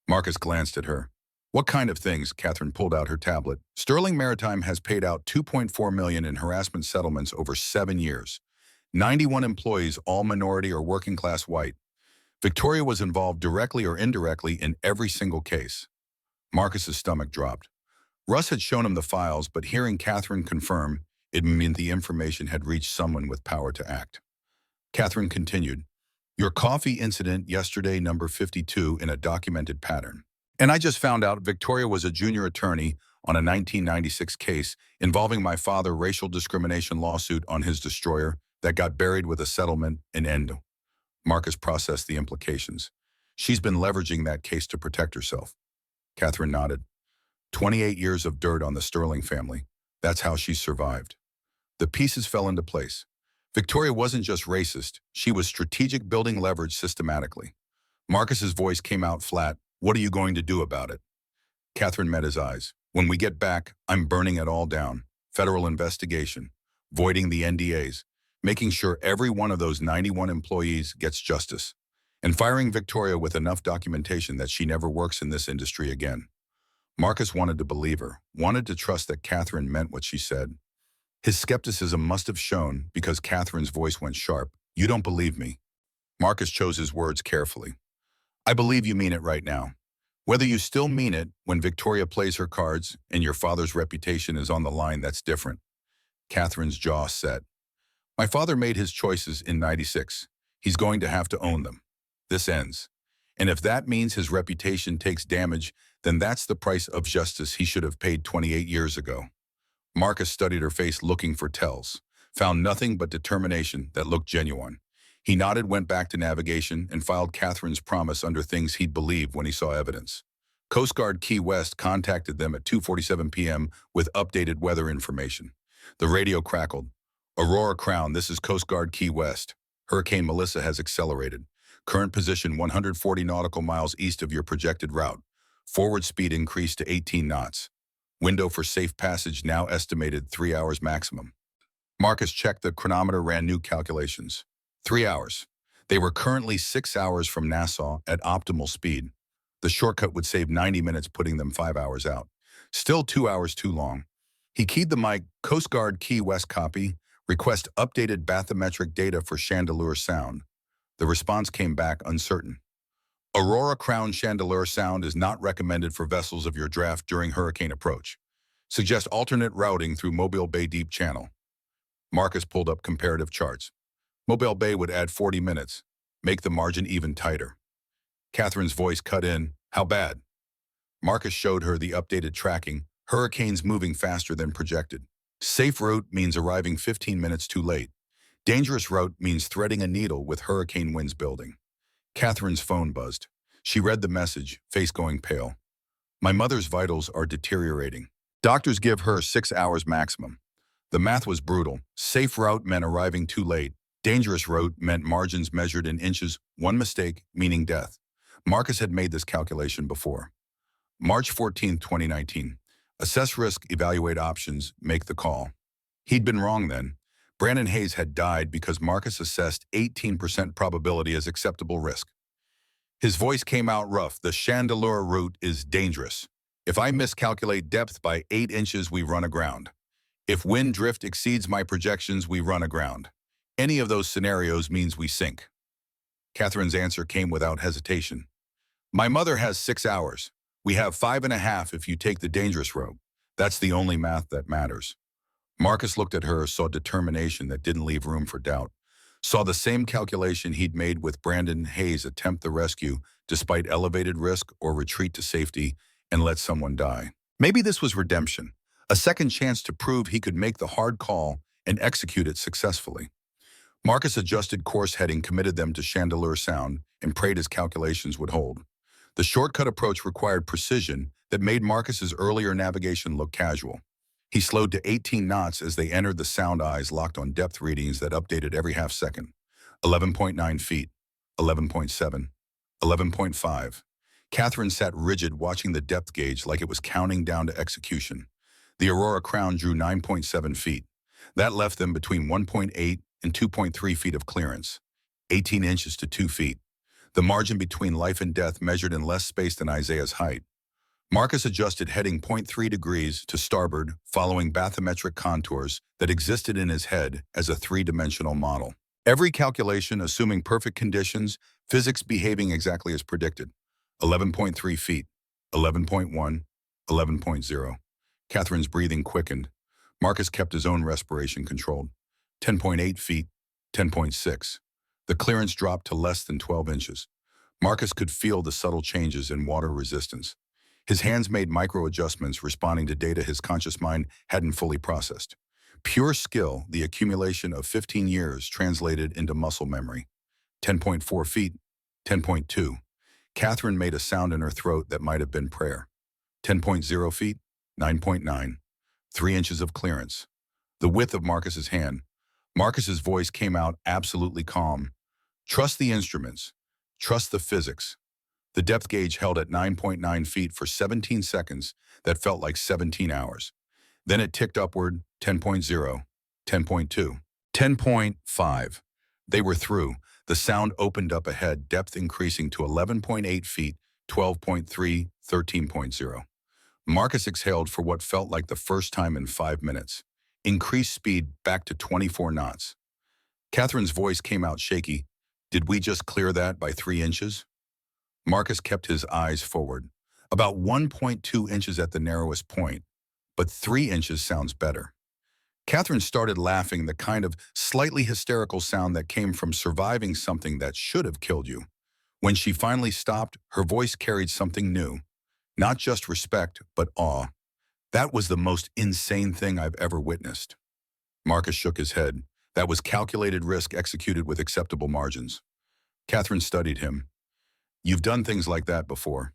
Marcus glanced at her. "What kind of things?" Catherine pulled out her tablet. "Sterling Maritime has paid out $2.4 million in harassment settlements over 7 years. 91 employees, all minority or working class white. Victoria was involved directly or indirectly in every single case." Marcus's stomach dropped. Russ had shown him the files, but hearing Catherine confirm, it meant the information had reached someone with power to act. Catherine continued, "Your coffee incident yesterday, number 52, in a documented pattern. And I just found out Victoria was a junior attorney on a 1996 case involving my father racial discrimination lawsuit on his destroyer that got buried with a settlement in Endo." Marcus processed the implications. "She's been leveraging that case to protect herself." Catherine nodded. 28 years of dirt on the Sterling family. That's how she survived. The pieces fell into place. Victoria wasn't just racist. She was strategic, building leverage systematically. Marcus's voice came out flat. "What are you going to do about it?" Catherine met his eyes. "When we get back, I'm burning it all down. Federal investigation. Voiding the NDAs. Making sure every one of those 91 employees gets justice. And firing Victoria with enough documentation that she never works in this industry again." Marcus wanted to believe her, wanted to trust that Catherine meant what she said. His skepticism must have shown because Catherine's voice went sharp. You don't believe me. Marcus chose his words carefully. I believe you mean it right now. Whether you still mean it when Victoria plays her cards and your father's reputation is on the line, that's different. Catherine's jaw set. My father made his choices in '96. He's going to have to own them. This ends. And if that means his reputation takes damage, then that's the price of justice he should have paid 28 years ago. Marcus studied her face looking for tells, found nothing but determination that looked genuine. He nodded, went back to navigation, and filed Catherine's promise under things he'd believe when he saw evidence. Coast Guard Key West contacted them at 2:47 p.m. with updated weather information. The radio crackled. Aurora Crown, this is Coast Guard Key West. Hurricane Melissa has accelerated. Current position 140 nautical miles east of your projected route. Forward speed increased to 18 knots. Window for safe passage now estimated 3 hours maximum. Marcus checked the chronometer, ran new calculations. 3 hours. They were currently 6 hours from Nassau at optimal speed. The shortcut would save 90 minutes, putting them 5 hours out. Still 2 hours too long. He keyed the mic, Coast Guard Key West copy, request updated bathymetric data for Chandeleur Sound. The response came back uncertain. Aurora Crown Chandeleur Sound is not recommended for vessels of your draft during hurricane approach. Suggest alternate routing through Mobile Bay Deep Channel. Marcus pulled up comparative charts. Mobile Bay would add 40 minutes, make the margin even tighter. Catherine's voice cut in, how bad? Marcus showed her the updated tracking, hurricanes moving faster than projected. Safe route means arriving 15 minutes too late. Dangerous route means threading a needle with hurricane winds building. Catherine's phone buzzed. She read the message, face going pale. My mother's vitals are deteriorating. Doctors give her 6 hours maximum. The math was brutal. Safe route meant arriving too late. Dangerous route meant margins measured in inches, one mistake meaning death. Marcus had made this calculation before. March 14, 2019. Assess risk, evaluate options, make the call. He'd been wrong then. Brandon Hayes had died because Marcus assessed 18% probability as acceptable risk. His voice came out rough. The Chandeleur route is dangerous. If I miscalculate depth by 8 inches, we run aground. If wind drift exceeds my projections, we run aground. Any of those scenarios means we sink. Catherine's answer came without hesitation. My mother has 6 hours. We have 5.5 if you take the dangerous road. That's the only math that matters. Marcus looked at her, saw determination that didn't leave room for doubt. Saw the same calculation he'd made with Brandon Hayes attempt the rescue despite elevated risk or retreat to safety and let someone die. Maybe this was redemption, a second chance to prove he could make the hard call and execute it successfully. Marcus adjusted course heading, committed them to Chandeleur Sound, and prayed his calculations would hold. The shortcut approach required precision that made Marcus's earlier navigation look casual. He slowed to 18 knots as they entered the Sound, eyes locked on depth readings that updated every half second. 11.9 feet, 11.7, 11.5. Catherine sat rigid, watching the depth gauge like it was counting down to execution. The Aurora Crown drew 9.7 feet. That left them between 1.8 and 2.3 feet of clearance, 18 inches to 2 feet. The margin between life and death measured in less space than Isaiah's height. Marcus adjusted heading 0.3 degrees to starboard, following bathymetric contours that existed in his head as a three-dimensional model. Every calculation assuming perfect conditions, physics behaving exactly as predicted. 11.3 feet, 11.1, 11.0. Catherine's breathing quickened. Marcus kept his own respiration controlled. 10.8 feet, 10.6. The clearance dropped to less than 12 inches. Marcus could feel the subtle changes in water resistance. His hands made micro-adjustments, responding to data his conscious mind hadn't fully processed. Pure skill, the accumulation of 15 years translated into muscle memory. 10.4 feet, 10.2. Catherine made a sound in her throat that might have been prayer. 10.0 feet, 9.9. 3 inches of clearance. The width of Marcus's hand. Marcus's voice came out absolutely calm. Trust the instruments. Trust the physics. The depth gauge held at 9.9 feet for 17 seconds that felt like 17 hours. Then it ticked upward, 10.0, 10.2, 10.5. They were through. The sound opened up ahead, depth increasing to 11.8 feet, 12.3, 13.0. Marcus exhaled for what felt like the first time in 5 minutes. Increased speed back to 24 knots. Catherine's voice came out shaky. Did we just clear that by 3 inches? Marcus kept his eyes forward. About 1.2 inches at the narrowest point, but 3 inches sounds better. Catherine started laughing, the kind of slightly hysterical sound that came from surviving something that should have killed you. When she finally stopped, her voice carried something new. Not just respect, but awe. That was the most insane thing I've ever witnessed. Marcus shook his head. That was calculated risk executed with acceptable margins. Catherine studied him. You've done things like that before.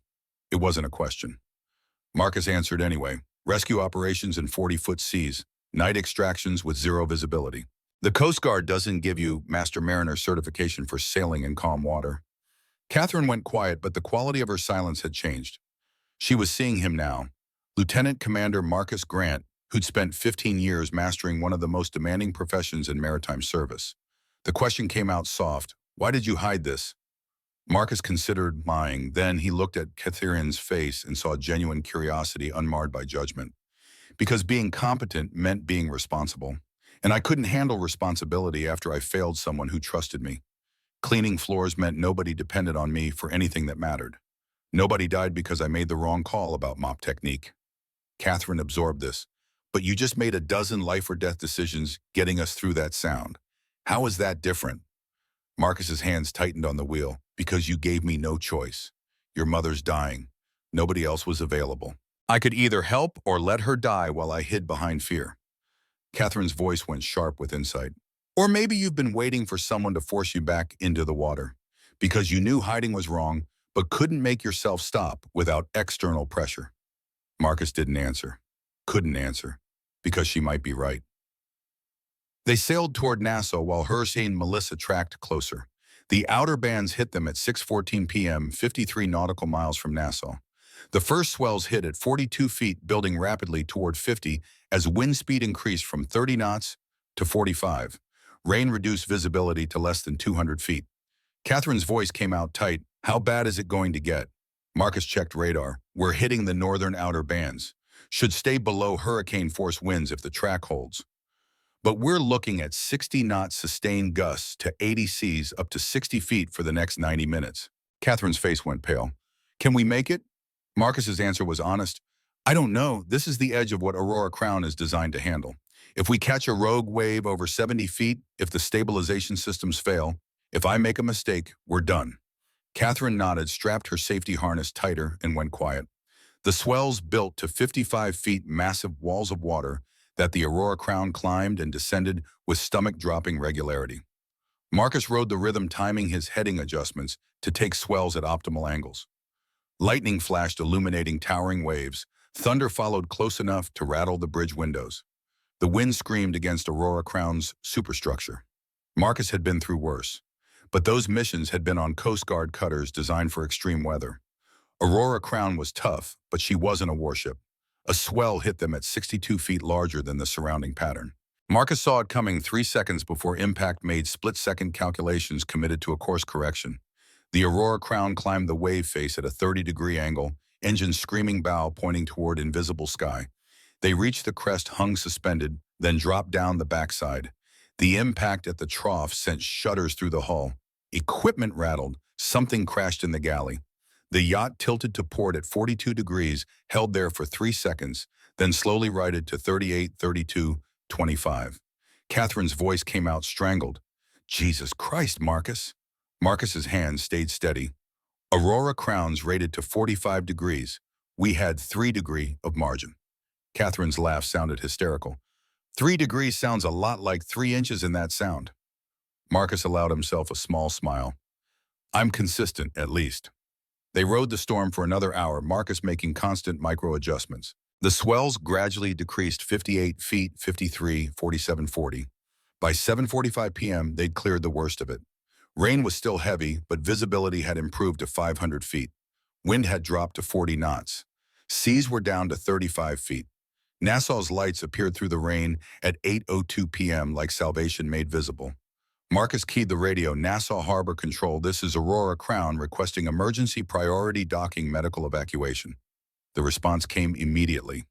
It wasn't a question. Marcus answered anyway. Rescue operations in 40-foot seas. Night extractions with zero visibility. The Coast Guard doesn't give you Master Mariner certification for sailing in calm water. Catherine went quiet, but the quality of her silence had changed. She was seeing him now. Lieutenant Commander Marcus Grant, who'd spent 15 years mastering one of the most demanding professions in maritime service. The question came out soft. Why did you hide this? Marcus considered lying. Then he looked at Catherine's face and saw genuine curiosity unmarred by judgment. Because being competent meant being responsible. And I couldn't handle responsibility after I failed someone who trusted me. Cleaning floors meant nobody depended on me for anything that mattered. Nobody died because I made the wrong call about mop technique. Catherine absorbed this. But you just made a dozen life or death decisions getting us through that sound. How is that different? Marcus's hands tightened on the wheel. Because you gave me no choice. Your mother's dying. Nobody else was available. I could either help or let her die while I hid behind fear. Catherine's voice went sharp with insight. Or maybe you've been waiting for someone to force you back into the water. Because you knew hiding was wrong, but couldn't make yourself stop without external pressure. Marcus didn't answer. Couldn't answer. Because she might be right. They sailed toward Nassau while Hershey and Melissa tracked closer. The outer bands hit them at 6:14 p.m., 53 nautical miles from Nassau. The first swells hit at 42 feet, building rapidly toward 50 as wind speed increased from 30 knots to 45. Rain reduced visibility to less than 200 feet. Catherine's voice came out tight. How bad is it going to get? Marcus checked radar. We're hitting the northern outer bands. Should stay below hurricane force winds if the track holds. But we're looking at 60-knot sustained gusts to 80 Cs up to 60 feet for the next 90 minutes. Catherine's face went pale. Can we make it? Marcus's answer was honest. I don't know. This is the edge of what Aurora Crown is designed to handle. If we catch a rogue wave over 70 feet, if the stabilization systems fail, if I make a mistake, we're done. Catherine nodded, strapped her safety harness tighter, and went quiet. The swells built to 55 feet, massive walls of water that the Aurora Crown climbed and descended with stomach-dropping regularity. Marcus rode the rhythm, timing his heading adjustments to take swells at optimal angles. Lightning flashed, illuminating towering waves. Thunder followed close enough to rattle the bridge windows. The wind screamed against Aurora Crown's superstructure. Marcus had been through worse, but those missions had been on Coast Guard cutters designed for extreme weather. Aurora Crown was tough, but she wasn't a warship. A swell hit them at 62 feet, larger than the surrounding pattern. Marcus saw it coming 3 seconds before impact, made split-second calculations, committed to a course correction. The Aurora Crown climbed the wave face at a 30-degree angle, engine screaming, bow pointing toward invisible sky. They reached the crest, hung suspended, then dropped down the backside. The impact at the trough sent shudders through the hull. Equipment rattled. Something crashed in the galley. The yacht tilted to port at 42 degrees, held there for 3 seconds, then slowly righted to 38, 32, 25. Catherine's voice came out strangled. Jesus Christ, Marcus. Marcus's hands stayed steady. Aurora Crown's rated to 45 degrees. We had 3 degrees of margin. Catherine's laugh sounded hysterical. 3 degrees sounds a lot like 3 inches in that sound. Marcus allowed himself a small smile. I'm consistent, at least. They rode the storm for another hour, Marcus making constant micro-adjustments. The swells gradually decreased 58 feet, 53, 47, 40. By 7:45 p.m., they'd cleared the worst of it. Rain was still heavy, but visibility had improved to 500 feet. Wind had dropped to 40 knots. Seas were down to 35 feet. Nassau's lights appeared through the rain at 8:02 p.m. like salvation made visible. Marcus keyed the radio. Nassau Harbor Control, this is Aurora Crown requesting emergency priority docking medical evacuation. The response came immediately.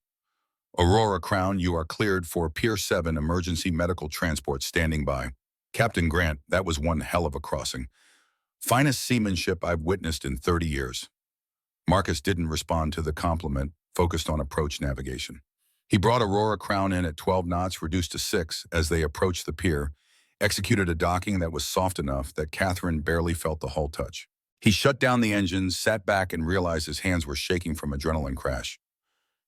Aurora Crown, you are cleared for Pier 7 emergency medical transport standing by. Captain Grant, that was one hell of a crossing. Finest seamanship I've witnessed in 30 years. Marcus didn't respond to the compliment, focused on approach navigation. He brought Aurora Crown in at 12 knots, reduced to 6 as they approached the pier, executed a docking that was soft enough that Catherine barely felt the hull touch. He shut down the engines, sat back, and realized his hands were shaking from adrenaline crash.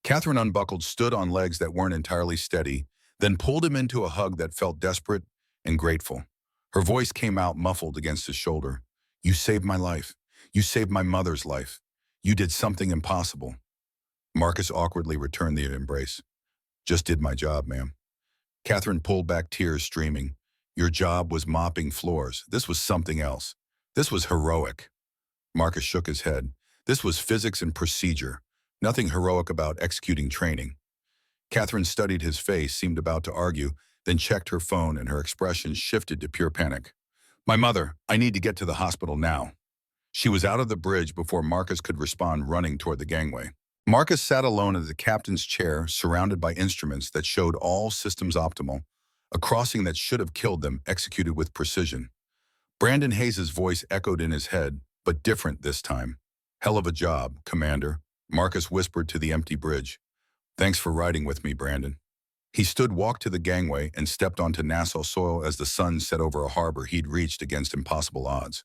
Catherine unbuckled, stood on legs that weren't entirely steady, then pulled him into a hug that felt desperate and grateful. Her voice came out muffled against his shoulder. You saved my life. You saved my mother's life. You did something impossible. Marcus awkwardly returned the embrace. Just did my job, ma'am. Catherine pulled back, tears streaming. Your job was mopping floors. This was something else. This was heroic. Marcus shook his head. This was physics and procedure. Nothing heroic about executing training. Catherine studied his face, seemed about to argue, then checked her phone and her expression shifted to pure panic. My mother, I need to get to the hospital now. She was out of the bridge before Marcus could respond, running toward the gangway. Marcus sat alone at the captain's chair, surrounded by instruments that showed all systems optimal, a crossing that should have killed them, executed with precision. Brandon Hayes' voice echoed in his head, but different this time. Hell of a job, Commander, Marcus whispered to the empty bridge. Thanks for riding with me, Brandon. He walked to the gangway and stepped onto Nassau soil as the sun set over a harbor he'd reached against impossible odds.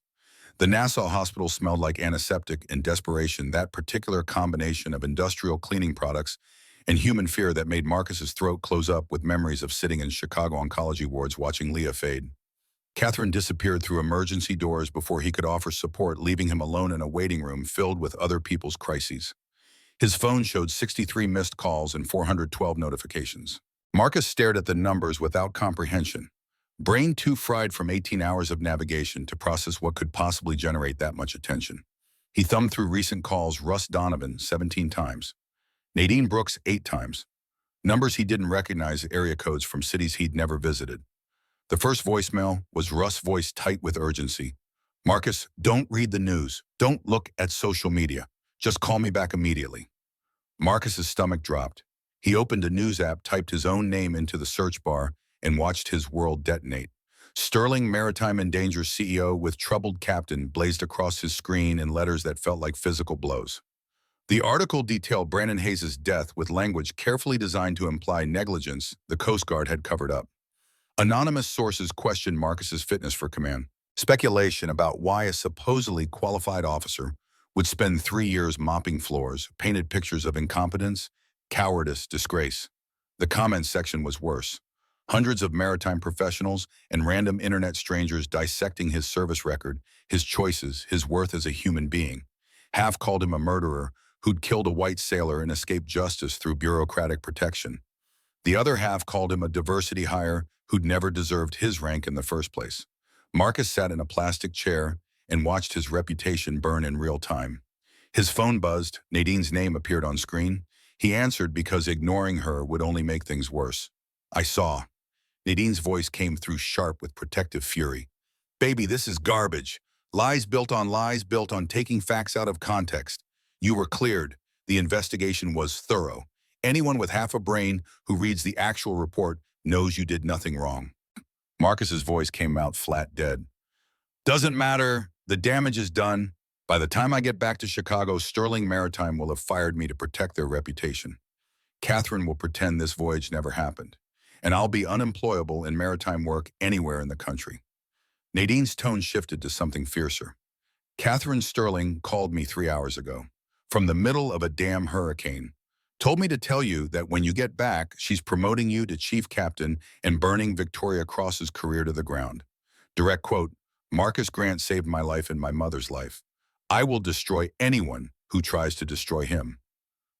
The Nassau hospital smelled like antiseptic and desperation, that particular combination of industrial cleaning products and human fear that made Marcus's throat close up with memories of sitting in Chicago oncology wards watching Leah fade. Catherine disappeared through emergency doors before he could offer support, leaving him alone in a waiting room filled with other people's crises. His phone showed 63 missed calls and 412 notifications. Marcus stared at the numbers without comprehension, brain too fried from 18 hours of navigation to process what could possibly generate that much attention. He thumbed through recent calls. Russ Donovan, 17 times. Nadine Brooks, 8 times. Numbers he didn't recognize, area codes from cities he'd never visited. The first voicemail was Russ' voice, tight with urgency. Marcus, don't read the news. Don't look at social media. Just call me back immediately. Marcus's stomach dropped. He opened a news app, typed his own name into the search bar, and watched his world detonate. Sterling Maritime and Danger CEO with troubled captain blazed across his screen in letters that felt like physical blows. The article detailed Brandon Hayes' death with language carefully designed to imply negligence the Coast Guard had covered up. Anonymous sources questioned Marcus's fitness for command. Speculation about why a supposedly qualified officer would spend 3 years mopping floors painted pictures of incompetence, cowardice, disgrace. The comments section was worse. Hundreds of maritime professionals and random internet strangers dissecting his service record, his choices, his worth as a human being. Half called him a murderer who'd killed a white sailor and escaped justice through bureaucratic protection. The other half called him a diversity hire who'd never deserved his rank in the first place. Marcus sat in a plastic chair and watched his reputation burn in real time. His phone buzzed. Nadine's name appeared on screen. He answered because ignoring her would only make things worse. I saw. Nadine's voice came through sharp with protective fury. Baby, this is garbage. Lies built on taking facts out of context. You were cleared. The investigation was thorough. Anyone with half a brain who reads the actual report knows you did nothing wrong. Marcus's voice came out flat dead. Doesn't matter. The damage is done. By the time I get back to Chicago, Sterling Maritime will have fired me to protect their reputation. Catherine will pretend this voyage never happened, and I'll be unemployable in maritime work anywhere in the country. Nadine's tone shifted to something fiercer. Catherine Sterling called me 3 hours ago, from the middle of a damn hurricane. Told me to tell you that when you get back, she's promoting you to chief captain and burning Victoria Cross's career to the ground. Direct quote, Marcus Grant saved my life and my mother's life. I will destroy anyone who tries to destroy him.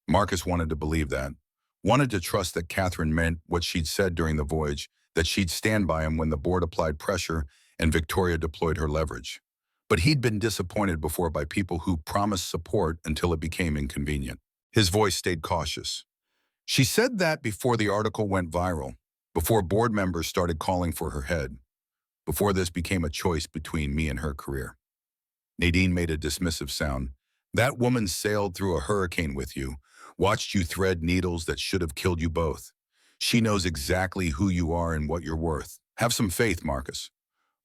Marcus wanted to believe that, wanted to trust that Catherine meant what she'd said during the voyage, that she'd stand by him when the board applied pressure and Victoria deployed her leverage. But he'd been disappointed before by people who promised support until it became inconvenient. His voice stayed cautious. She said that before the article went viral, before board members started calling for her head, before this became a choice between me and her career. Nadine made a dismissive sound. That woman sailed through a hurricane with you, watched you thread needles that should have killed you both. She knows exactly who you are and what you're worth. Have some faith, Marcus.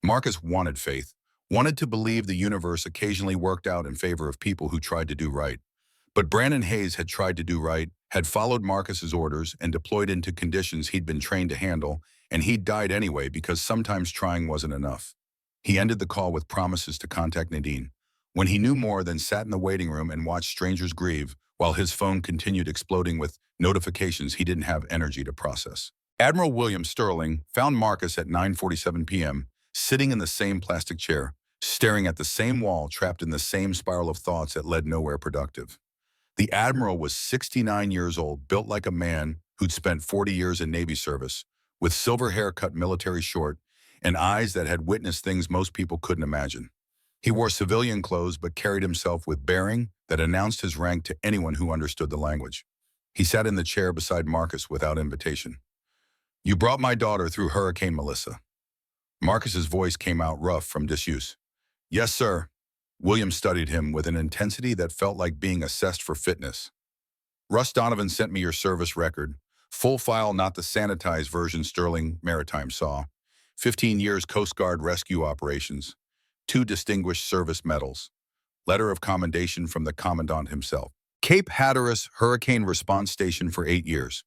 Marcus wanted faith, wanted to believe the universe occasionally worked out in favor of people who tried to do right. But Brandon Hayes had tried to do right, had followed Marcus's orders and deployed into conditions he'd been trained to handle, and he'd died anyway because sometimes trying wasn't enough. He ended the call with promises to contact Nadine. When he knew more, then sat in the waiting room and watched strangers grieve, while his phone continued exploding with notifications he didn't have energy to process. Admiral William Sterling found Marcus at 9:47 p.m., sitting in the same plastic chair, staring at the same wall, trapped in the same spiral of thoughts that led nowhere productive. The Admiral was 69 years old, built like a man who'd spent 40 years in Navy service, with silver hair cut military short and eyes that had witnessed things most people couldn't imagine. He wore civilian clothes but carried himself with bearing that announced his rank to anyone who understood the language. He sat in the chair beside Marcus without invitation. "You brought my daughter through Hurricane Melissa." Marcus's voice came out rough from disuse. "Yes, sir." William studied him with an intensity that felt like being assessed for fitness. "Russ Donovan sent me your service record. Full file, not the sanitized version Sterling Maritime saw. 15 years Coast Guard rescue operations. 2 distinguished service medals. Letter of commendation from the Commandant himself. Cape Hatteras Hurricane Response Station for 8 years.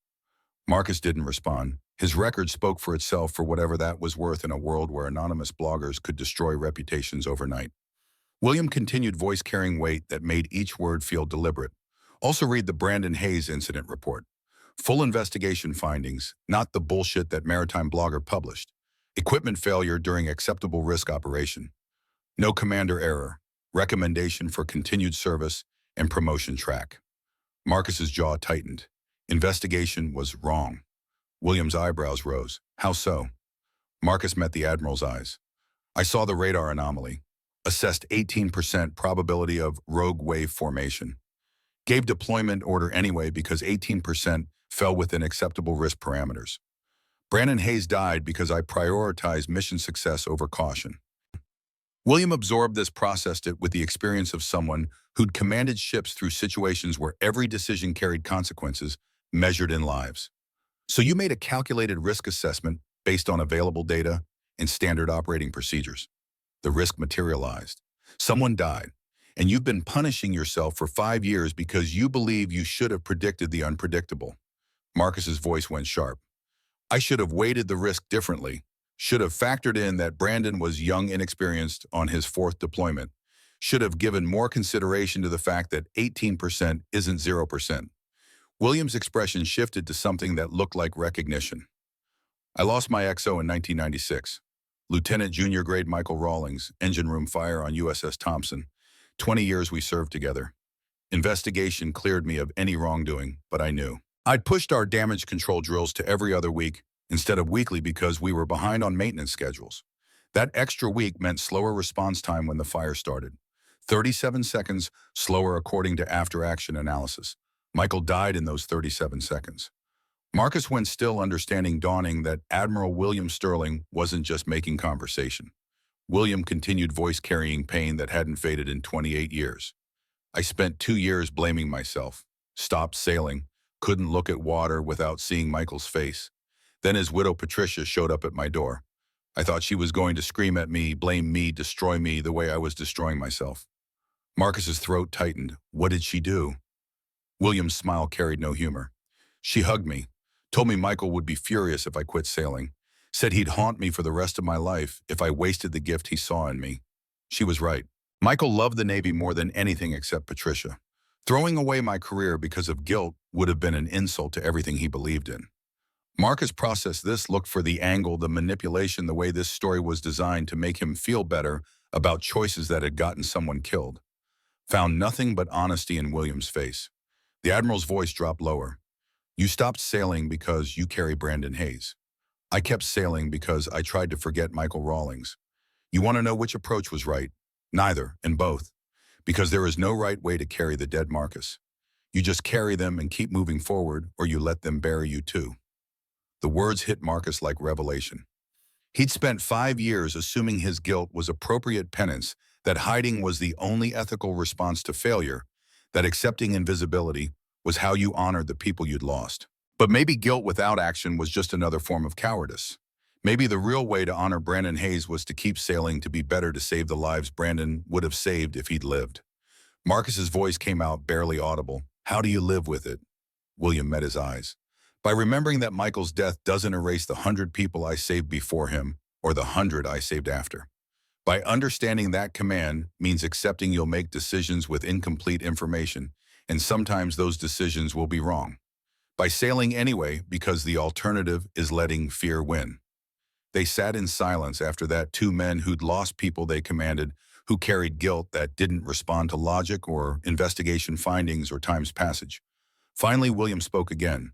Marcus didn't respond. His record spoke for itself for whatever that was worth in a world where anonymous bloggers could destroy reputations overnight. William continued, voice carrying weight that made each word feel deliberate. "Also read the Brandon Hayes incident report. Full investigation findings, not the bullshit that Maritime Blogger published. Equipment failure during acceptable risk operation. No commander error. Recommendation for continued service and promotion track." Marcus's jaw tightened. Investigation was wrong. William's eyebrows rose. "How so?" Marcus met the Admiral's eyes. "I saw the radar anomaly. Assessed 18% probability of rogue wave formation. Gave deployment order anyway because 18% fell within acceptable risk parameters. Brandon Hayes died because I prioritized mission success over caution." William absorbed this, processed it with the experience of someone who'd commanded ships through situations where every decision carried consequences measured in lives. "So you made a calculated risk assessment based on available data and standard operating procedures. The risk materialized. Someone died, and you've been punishing yourself for 5 years because you believe you should have predicted the unpredictable." Marcus's voice went sharp. "I should have weighted the risk differently. Should have factored in that Brandon was young and inexperienced on his 4th deployment. Should have given more consideration to the fact that 18% isn't 0%. William's expression shifted to something that looked like recognition. "I lost my XO in 1996. Lieutenant Junior Grade Michael Rawlings, engine room fire on USS Thompson. 20 years we served together. Investigation cleared me of any wrongdoing, but I knew. I'd pushed our damage control drills to every other week instead of weekly because we were behind on maintenance schedules. That extra week meant slower response time when the fire started. 37 seconds slower according to after-action analysis. Michael died in those 37 seconds. Marcus went still, understanding dawning that Admiral William Sterling wasn't just making conversation. William continued, voice carrying pain that hadn't faded in 28 years. "I spent 2 years blaming myself. Stopped sailing. Couldn't look at water without seeing Michael's face. Then his widow Patricia showed up at my door. I thought she was going to scream at me, blame me, destroy me the way I was destroying myself." Marcus's throat tightened. "What did she do?" William's smile carried no humor. "She hugged me. Told me Michael would be furious if I quit sailing. Said he'd haunt me for the rest of my life if I wasted the gift he saw in me. She was right. Michael loved the Navy more than anything except Patricia. Throwing away my career because of guilt would have been an insult to everything he believed in." Marcus processed this, looked for the angle, the manipulation, the way this story was designed to make him feel better about choices that had gotten someone killed. Found nothing but honesty in William's face. The Admiral's voice dropped lower. "You stopped sailing because you carry Brandon Hayes. I kept sailing because I tried to forget Michael Rawlings. You want to know which approach was right? Neither, and both. Because there is no right way to carry the dead Marcus. You just carry them and keep moving forward, or you let them bury you too." The words hit Marcus like revelation. He'd spent 5 years assuming his guilt was appropriate penance, that hiding was the only ethical response to failure, that accepting invisibility was how you honored the people you'd lost. But maybe guilt without action was just another form of cowardice. Maybe the real way to honor Brandon Hayes was to keep sailing to be better to save the lives Brandon would have saved if he'd lived. Marcus's voice came out barely audible. How do you live with it? William met his eyes. By remembering that Michael's death doesn't erase the 100 people I saved before him or the 100 I saved after. By understanding that command means accepting you'll make decisions with incomplete information, and sometimes those decisions will be wrong. By sailing anyway because the alternative is letting fear win. They sat in silence after that, two men who'd lost people they commanded, who carried guilt that didn't respond to logic or investigation findings or time's passage. Finally, William spoke again.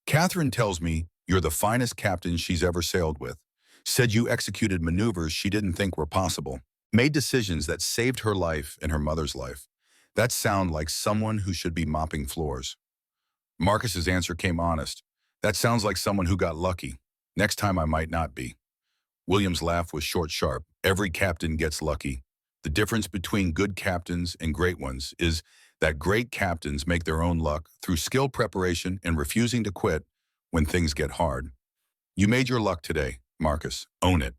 Catherine tells me you're the finest captain she's ever sailed with. Said you executed maneuvers she didn't think were possible. Made decisions that saved her life and her mother's life. That sounds like someone who should be mopping floors. Marcus's answer came honest. That sounds like someone who got lucky. Next time I might not be. William's laugh was short, sharp. Every captain gets lucky. The difference between good captains and great ones is that great captains make their own luck through skill preparation and refusing to quit when things get hard. You made your luck today, Marcus. Own it.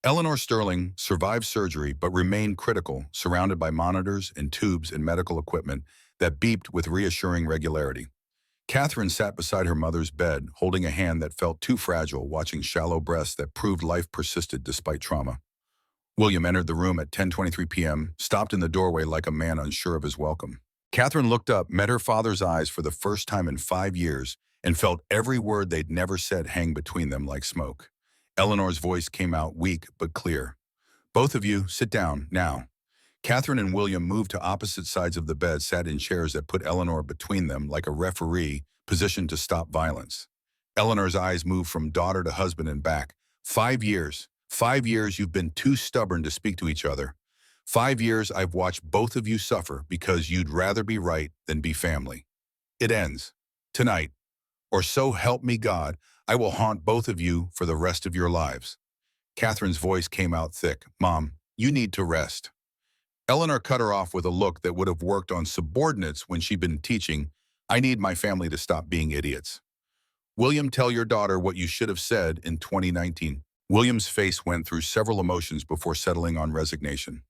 Eleanor Sterling survived surgery but remained critical, surrounded by monitors and tubes and medical equipment that beeped with reassuring regularity. Catherine sat beside her mother's bed, holding a hand that felt too fragile, watching shallow breaths that proved life persisted despite trauma. William entered the room at 10:23 p.m., stopped in the doorway like a man unsure of his welcome. Catherine looked up, met her father's eyes for the first time in 5 years, and felt every word they'd never said hang between them like smoke. Eleanor's voice came out weak but clear. Both of you, sit down, now. Catherine and William moved to opposite sides of the bed, sat in chairs that put Eleanor between them like a referee positioned to stop violence. Eleanor's eyes moved from daughter to husband and back. 5 years. 5 years you've been too stubborn to speak to each other. 5 years I've watched both of you suffer because you'd rather be right than be family. It ends. Tonight. Or so help me God, I will haunt both of you for the rest of your lives. Catherine's voice came out thick. Mom, you need to rest. Eleanor cut her off with a look that would have worked on subordinates when she'd been teaching. I need my family to stop being idiots. William, tell your daughter what you should have said in 2019. William's face went through several emotions before settling on resignation.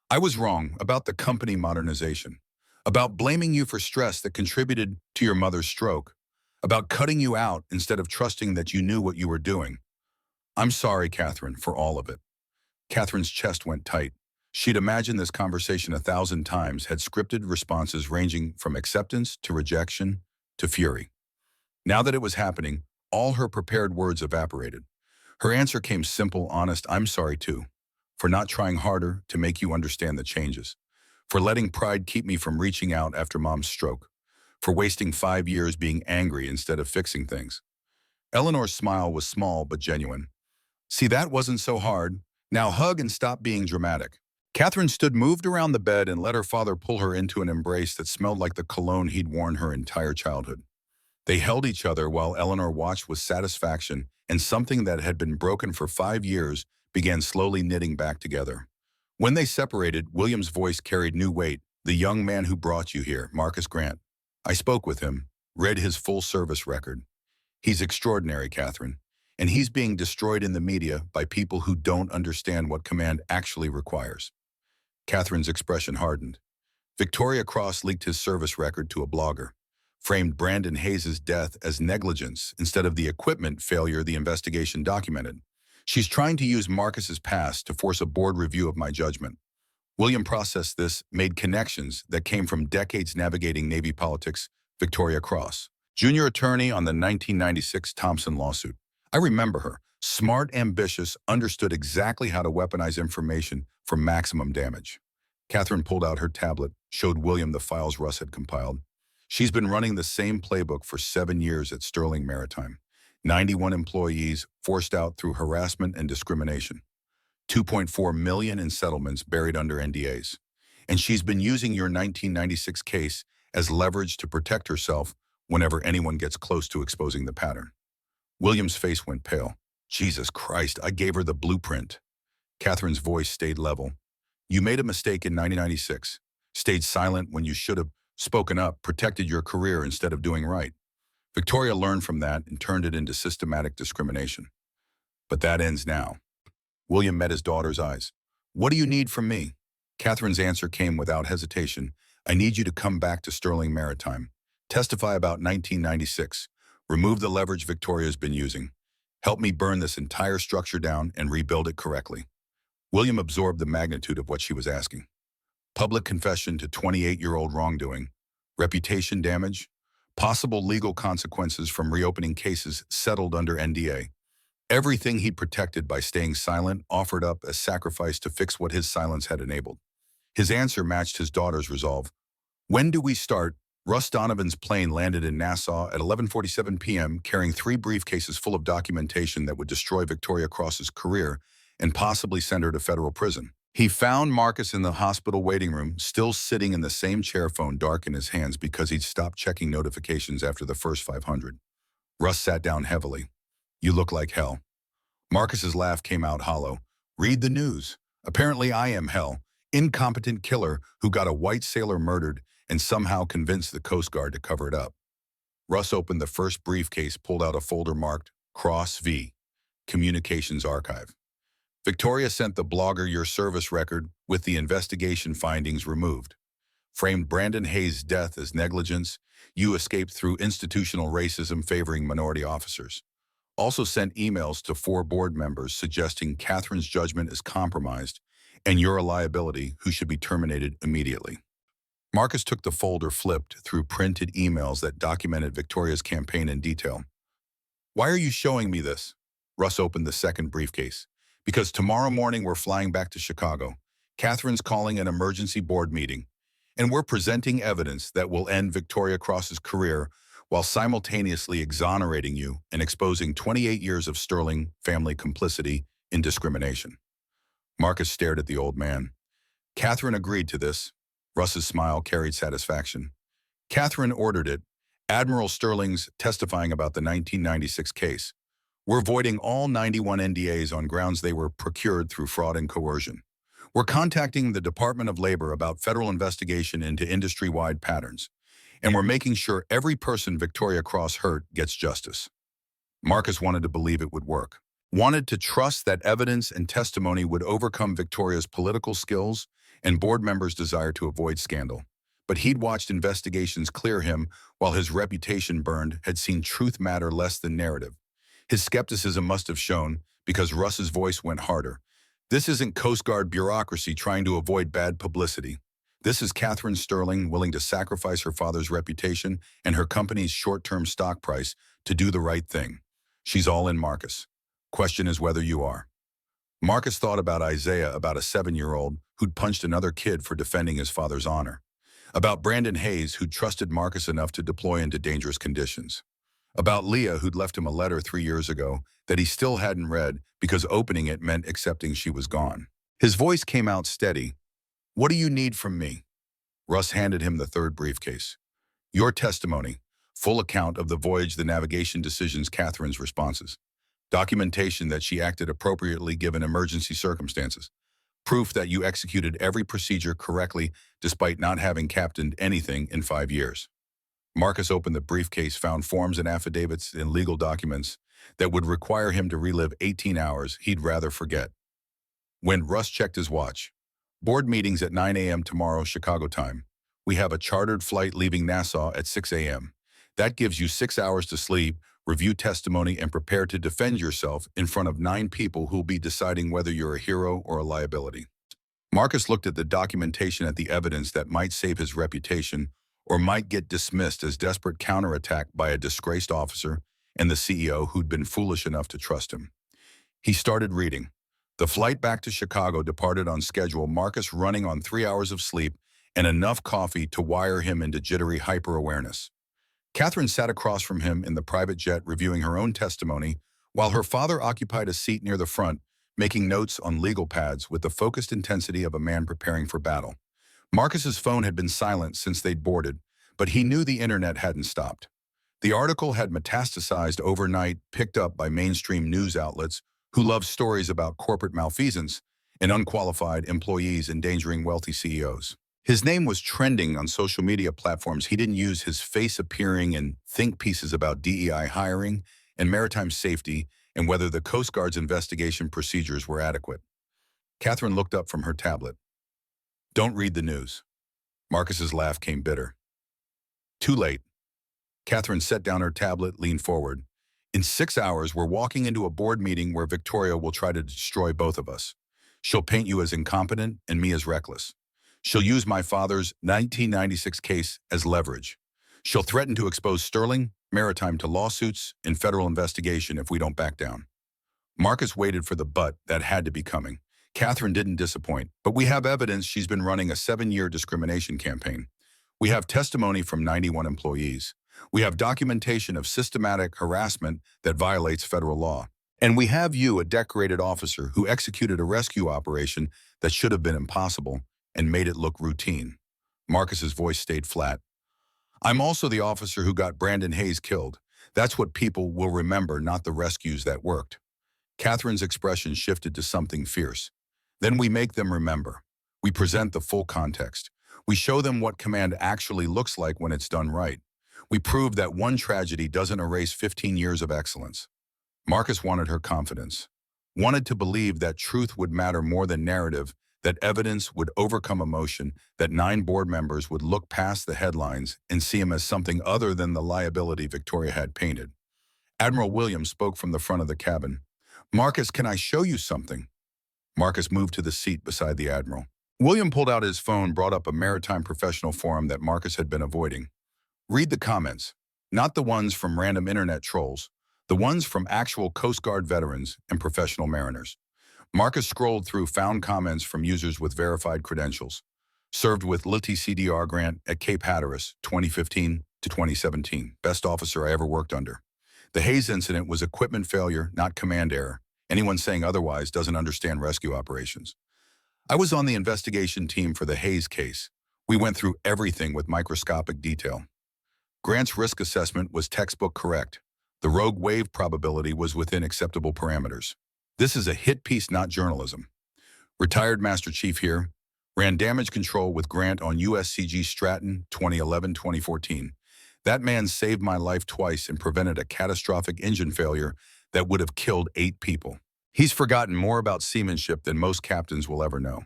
I was wrong about the company modernization, about blaming you for stress that contributed to your mother's stroke, about cutting you out instead of trusting that you knew what you were doing. I'm sorry, Catherine, for all of it. Catherine's chest went tight. She'd imagined this conversation 1,000 times, had scripted responses ranging from acceptance to rejection to fury. Now that it was happening, all her prepared words evaporated. Her answer came simple, honest. I'm sorry too, for not trying harder to make you understand the changes, for letting pride keep me from reaching out after Mom's stroke, for wasting 5 years being angry instead of fixing things. Eleanor's smile was small but genuine. See, that wasn't so hard. Now hug and stop being dramatic. Catherine stood, moved around the bed, and let her father pull her into an embrace that smelled like the cologne he'd worn her entire childhood. They held each other while Eleanor watched with satisfaction, and something that had been broken for 5 years began slowly knitting back together. When they separated, William's voice carried new weight. The young man who brought you here, Marcus Grant. I spoke with him, read his full service record. He's extraordinary, Catherine, and he's being destroyed in the media by people who don't understand what command actually requires. Catherine's expression hardened. Victoria Cross leaked his service record to a blogger, framed Brandon Hayes' death as negligence instead of the equipment failure the investigation documented. She's trying to use Marcus's past to force a board review of my judgment. William processed this, made connections that came from decades navigating Navy politics. Victoria Cross, junior attorney on the 1996 Thompson lawsuit. I remember her. Smart, ambitious, understood exactly how to weaponize information for maximum damage. Catherine pulled out her tablet, showed William the files Russ had compiled. She's been running the same playbook for 7 years at Sterling Maritime. 91 employees forced out through harassment and discrimination. 2.4 million in settlements buried under NDAs. And she's been using your 1996 case as leverage to protect herself whenever anyone gets close to exposing the pattern. William's face went pale. Jesus Christ, I gave her the blueprint. Catherine's voice stayed level. You made a mistake in 1996, stayed silent when you should have spoken up, protected your career instead of doing right. Victoria learned from that and turned it into systematic discrimination. But that ends now. William met his daughter's eyes. What do you need from me? Catherine's answer came without hesitation. I need you to come back to Sterling Maritime. Testify about 1996. Remove the leverage Victoria's been using. Help me burn this entire structure down and rebuild it correctly. William absorbed the magnitude of what she was asking. Public confession to 28-year-old wrongdoing, reputation damage, possible legal consequences from reopening cases settled under NDA. Everything he protected by staying silent offered up as sacrifice to fix what his silence had enabled. His answer matched his daughter's resolve. When do we start? Russ Donovan's plane landed in Nassau at 11:47 p.m. carrying 3 briefcases full of documentation that would destroy Victoria Cross's career and possibly send her to federal prison. He found Marcus in the hospital waiting room, still sitting in the same chair, phone dark in his hands because he'd stopped checking notifications after the first 500. Russ sat down heavily. You look like hell. Marcus's laugh came out hollow. Read the news. Apparently I am hell. Incompetent killer who got a white sailor murdered and somehow convinced the Coast Guard to cover it up. Russ opened the first briefcase, pulled out a folder marked Cross V, Communications Archive. Victoria sent the blogger your service record with the investigation findings removed. Framed Brandon Hayes' death as negligence. You escaped through institutional racism favoring minority officers. Also sent emails to 4 board members suggesting Catherine's judgment is compromised and you're a liability who should be terminated immediately. Marcus took the folder, flipped through printed emails that documented Victoria's campaign in detail. Why are you showing me this? Russ opened the second briefcase. Because tomorrow morning we're flying back to Chicago. Catherine's calling an emergency board meeting, and we're presenting evidence that will end Victoria Cross's career while simultaneously exonerating you and exposing 28 years of Sterling family complicity in discrimination. Marcus stared at the old man. Catherine agreed to this. Russ's smile carried satisfaction. Catherine ordered it. Admiral Sterling's testifying about the 1996 case. We're voiding all 91 NDAs on grounds they were procured through fraud and coercion. We're contacting the Department of Labor about federal investigation into industry-wide patterns. And we're making sure every person Victoria Cross hurt gets justice. Marcus wanted to believe it would work. Wanted to trust that evidence and testimony would overcome Victoria's political skills and board members' desire to avoid scandal. But he'd watched investigations clear him while his reputation burned, had seen truth matter less than narrative. His skepticism must have shown because Russ's voice went harder. This isn't Coast Guard bureaucracy trying to avoid bad publicity. This is Catherine Sterling willing to sacrifice her father's reputation and her company's short-term stock price to do the right thing. She's all in, Marcus. Question is whether you are. Marcus thought about Isaiah, about a 7-year-old who'd punched another kid for defending his father's honor. About Brandon Hayes, who'd trusted Marcus enough to deploy into dangerous conditions. About Leah, who'd left him a letter 3 years ago that he still hadn't read because opening it meant accepting she was gone. His voice came out steady. What do you need from me? Russ handed him the third briefcase. Your testimony, full account of the voyage, the navigation decisions, Catherine's responses. Documentation that she acted appropriately given emergency circumstances. Proof that you executed every procedure correctly despite not having captained anything in 5 years. Marcus opened the briefcase, found forms and affidavits and legal documents that would require him to relive 18 hours he'd rather forget. When Russ checked his watch, board meetings at 9 a.m. tomorrow, Chicago time. We have a chartered flight leaving Nassau at 6 a.m. That gives you 6 hours to sleep, review testimony, and prepare to defend yourself in front of 9 people who'll be deciding whether you're a hero or a liability. Marcus looked at the documentation, at the evidence that might save his reputation or might get dismissed as desperate counterattack by a disgraced officer and the CEO who'd been foolish enough to trust him. He started reading. The flight back to Chicago departed on schedule, Marcus running on 3 hours of sleep and enough coffee to wire him into jittery hyper-awareness. Catherine sat across from him in the private jet reviewing her own testimony, while her father occupied a seat near the front, making notes on legal pads with the focused intensity of a man preparing for battle. Marcus's phone had been silent since they'd boarded, but he knew the internet hadn't stopped. The article had metastasized overnight, picked up by mainstream news outlets who love stories about corporate malfeasance, and unqualified employees endangering wealthy CEOs. His name was trending on social media platforms. He didn't use his face appearing in think pieces about DEI hiring and maritime safety and whether the Coast Guard's investigation procedures were adequate. Catherine looked up from her tablet. Don't read the news. Marcus's laugh came bitter. Too late. Catherine set down her tablet, leaned forward. In 6 hours, we're walking into a board meeting where Victoria will try to destroy both of us. She'll paint you as incompetent and me as reckless. She'll use my father's 1996 case as leverage. She'll threaten to expose Sterling Maritime to lawsuits and federal investigation if we don't back down. Marcus waited for the but that had to be coming. Catherine didn't disappoint, but we have evidence she's been running a 7-year discrimination campaign. We have testimony from 91 employees. We have documentation of systematic harassment that violates federal law. And we have you, a decorated officer who executed a rescue operation that should have been impossible and made it look routine. Marcus's voice stayed flat. I'm also the officer who got Brandon Hayes killed. That's what people will remember, not the rescues that worked. Catherine's expression shifted to something fierce. Then we make them remember. We present the full context. We show them what command actually looks like when it's done right. We prove that one tragedy doesn't erase 15 years of excellence. Marcus wanted her confidence, wanted to believe that truth would matter more than narrative, that evidence would overcome emotion, that 9 board members would look past the headlines and see him as something other than the liability Victoria had painted. Admiral Williams spoke from the front of the cabin. Marcus, can I show you something? Marcus moved to the seat beside the Admiral. William pulled out his phone, brought up a maritime professional forum that Marcus had been avoiding. Read the comments, not the ones from random internet trolls, the ones from actual Coast Guard veterans and professional mariners. Marcus scrolled through, found comments from users with verified credentials. Served with LTCDR grant at Cape Hatteras, 2015 to 2017. Best officer I ever worked under. The Hayes incident was equipment failure, not command error. Anyone saying otherwise doesn't understand rescue operations. I was on the investigation team for the Hayes case. We went through everything with microscopic detail. Grant's risk assessment was textbook correct. The rogue wave probability was within acceptable parameters. This is a hit piece, not journalism. Retired Master Chief here. Ran damage control with Grant on USCG Stratton 2011-2014. That man saved my life twice and prevented a catastrophic engine failure that would have killed 8 people. He's forgotten more about seamanship than most captains will ever know.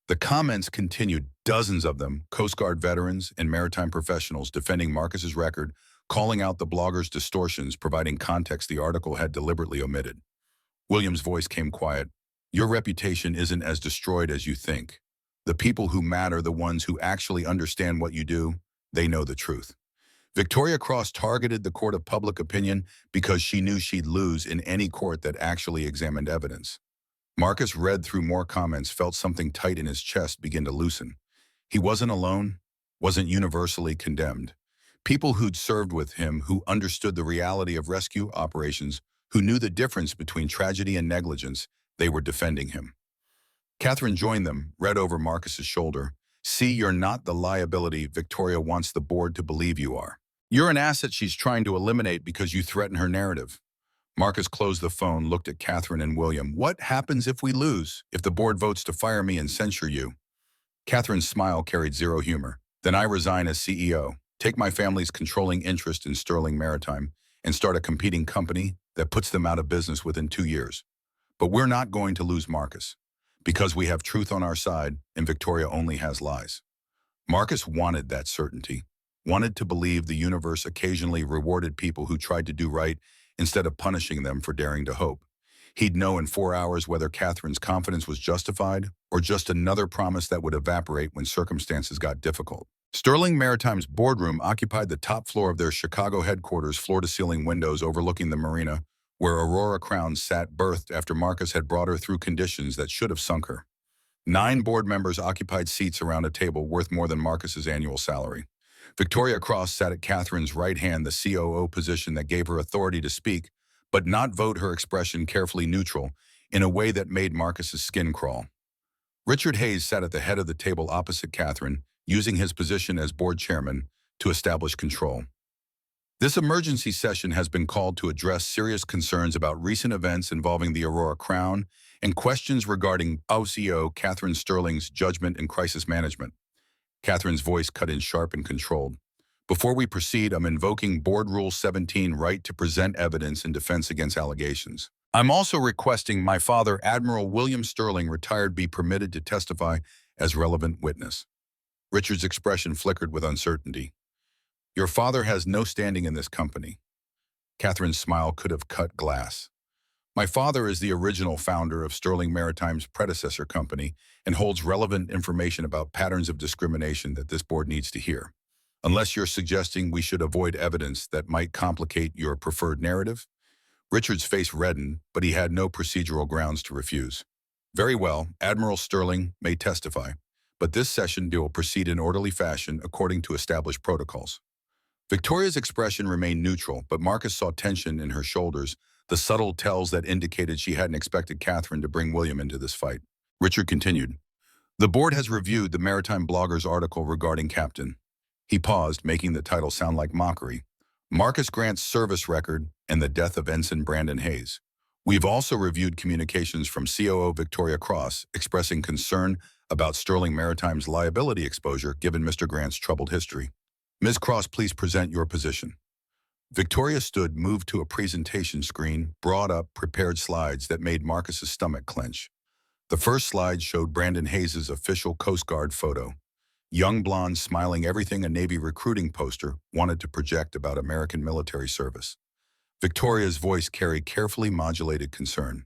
The comments continued, dozens of them, Coast Guard veterans and maritime professionals defending Marcus's record, calling out the blogger's distortions, providing context the article had deliberately omitted. William's voice came quiet. Your reputation isn't as destroyed as you think. The people who matter, the ones who actually understand what you do, they know the truth. Victoria Cross targeted the court of public opinion because she knew she'd lose in any court that actually examined evidence. Marcus read through more comments, felt something tight in his chest begin to loosen. He wasn't alone, wasn't universally condemned. People who'd served with him, who understood the reality of rescue operations, who knew the difference between tragedy and negligence, they were defending him. Catherine joined them, read over Marcus's shoulder. See, you're not the liability Victoria wants the board to believe you are. You're an asset she's trying to eliminate because you threaten her narrative. Marcus closed the phone, looked at Catherine and William. What happens if we lose? If the board votes to fire me and censure you? Catherine's smile carried zero humor. Then I resign as CEO, take my family's controlling interest in Sterling Maritime, and start a competing company that puts them out of business within 2 years. But we're not going to lose Marcus, because we have truth on our side and Victoria only has lies. Marcus wanted that certainty, wanted to believe the universe occasionally rewarded people who tried to do right instead of punishing them for daring to hope. He'd know in 4 hours whether Catherine's confidence was justified or just another promise that would evaporate when circumstances got difficult. Sterling Maritime's boardroom occupied the top floor of their Chicago headquarters, floor-to-ceiling windows overlooking the marina, where Aurora Crown sat berthed after Marcus had brought her through conditions that should have sunk her. 9 board members occupied seats around a table worth more than Marcus's annual salary. Victoria Cross sat at Catherine's right hand, the COO position that gave her authority to speak, but not vote, her expression carefully neutral, in a way that made Marcus's skin crawl. Richard Hayes sat at the head of the table opposite Catherine, using his position as board chairman to establish control. This emergency session has been called to address serious concerns about recent events involving the Aurora Crown and questions regarding OCO Catherine Sterling's judgment and crisis management. Catherine's voice cut in sharp and controlled. Before we proceed, I'm invoking Board Rule 17, right to present evidence in defense against allegations. I'm also requesting my father, Admiral William Sterling, retired, be permitted to testify as relevant witness. Richard's expression flickered with uncertainty. Your father has no standing in this company. Catherine's smile could have cut glass. My father is the original founder of Sterling Maritime's predecessor company and holds relevant information about patterns of discrimination that this board needs to hear. Unless you're suggesting we should avoid evidence that might complicate your preferred narrative? Richard's face reddened, but he had no procedural grounds to refuse. Very well, Admiral Sterling may testify, but this session will proceed in orderly fashion according to established protocols. Victoria's expression remained neutral, but Marcus saw tension in her shoulders, the subtle tells that indicated she hadn't expected Catherine to bring William into this fight. Richard continued. The board has reviewed the Maritime Blogger's article regarding Captain. He paused, making the title sound like mockery. Marcus Grant's service record and the death of Ensign Brandon Hayes. We've also reviewed communications from COO Victoria Cross expressing concern about Sterling Maritime's liability exposure given Mr. Grant's troubled history. Ms. Cross, please present your position. Victoria stood, moved to a presentation screen, brought up prepared slides that made Marcus's stomach clench. The first slide showed Brandon Hayes' official Coast Guard photo. Young blonde, smiling, everything a Navy recruiting poster wanted to project about American military service. Victoria's voice carried carefully modulated concern.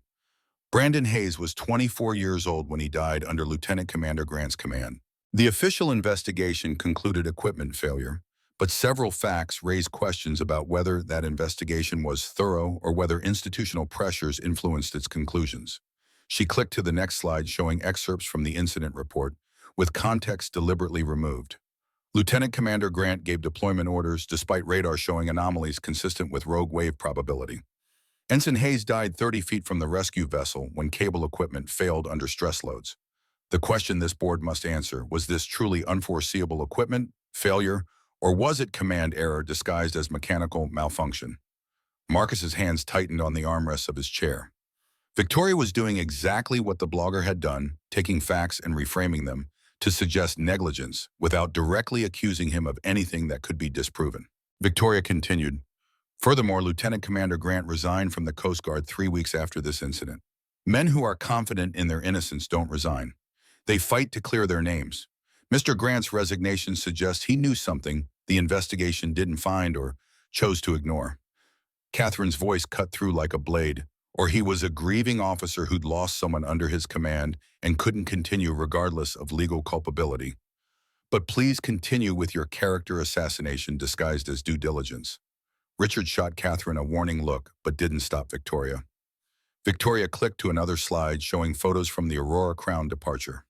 Brandon Hayes was 24 years old when he died under Lieutenant Commander Grant's command. The official investigation concluded equipment failure, but several facts raised questions about whether that investigation was thorough or whether institutional pressures influenced its conclusions. She clicked to the next slide showing excerpts from the incident report, with context deliberately removed. Lieutenant Commander Grant gave deployment orders despite radar showing anomalies consistent with rogue wave probability. Ensign Hayes died 30 feet from the rescue vessel when cable equipment failed under stress loads. The question this board must answer, was this truly unforeseeable equipment failure, or was it command error disguised as mechanical malfunction? Marcus's hands tightened on the armrests of his chair. Victoria was doing exactly what the blogger had done, taking facts and reframing them to suggest negligence without directly accusing him of anything that could be disproven. Victoria continued, furthermore, Lieutenant Commander Grant resigned from the Coast Guard 3 weeks after this incident. Men who are confident in their innocence don't resign. They fight to clear their names. Mr. Grant's resignation suggests he knew something the investigation didn't find or chose to ignore. Catherine's voice cut through like a blade, or he was a grieving officer who'd lost someone under his command and couldn't continue regardless of legal culpability. But please continue with your character assassination disguised as due diligence. Richard shot Catherine a warning look, but didn't stop Victoria. Victoria clicked to another slide showing photos from the Aurora Crown departure.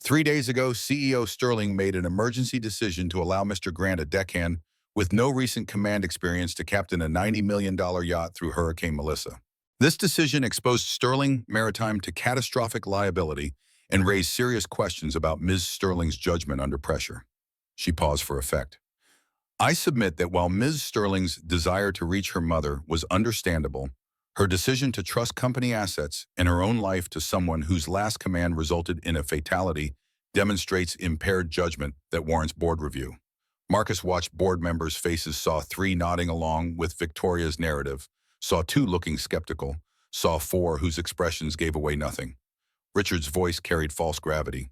3 days ago, CEO Sterling made an emergency decision to allow Mr. Grant, a deckhand with no recent command experience, to captain a $90 million yacht through Hurricane Melissa. This decision exposed Sterling Maritime to catastrophic liability and raised serious questions about Ms. Sterling's judgment under pressure. She paused for effect. I submit that while Ms. Sterling's desire to reach her mother was understandable, her decision to trust company assets and her own life to someone whose last command resulted in a fatality demonstrates impaired judgment that warrants board review. Marcus watched board members' faces, saw 3 nodding along with Victoria's narrative, saw 2 looking skeptical, saw 4 whose expressions gave away nothing. Richard's voice carried false gravity.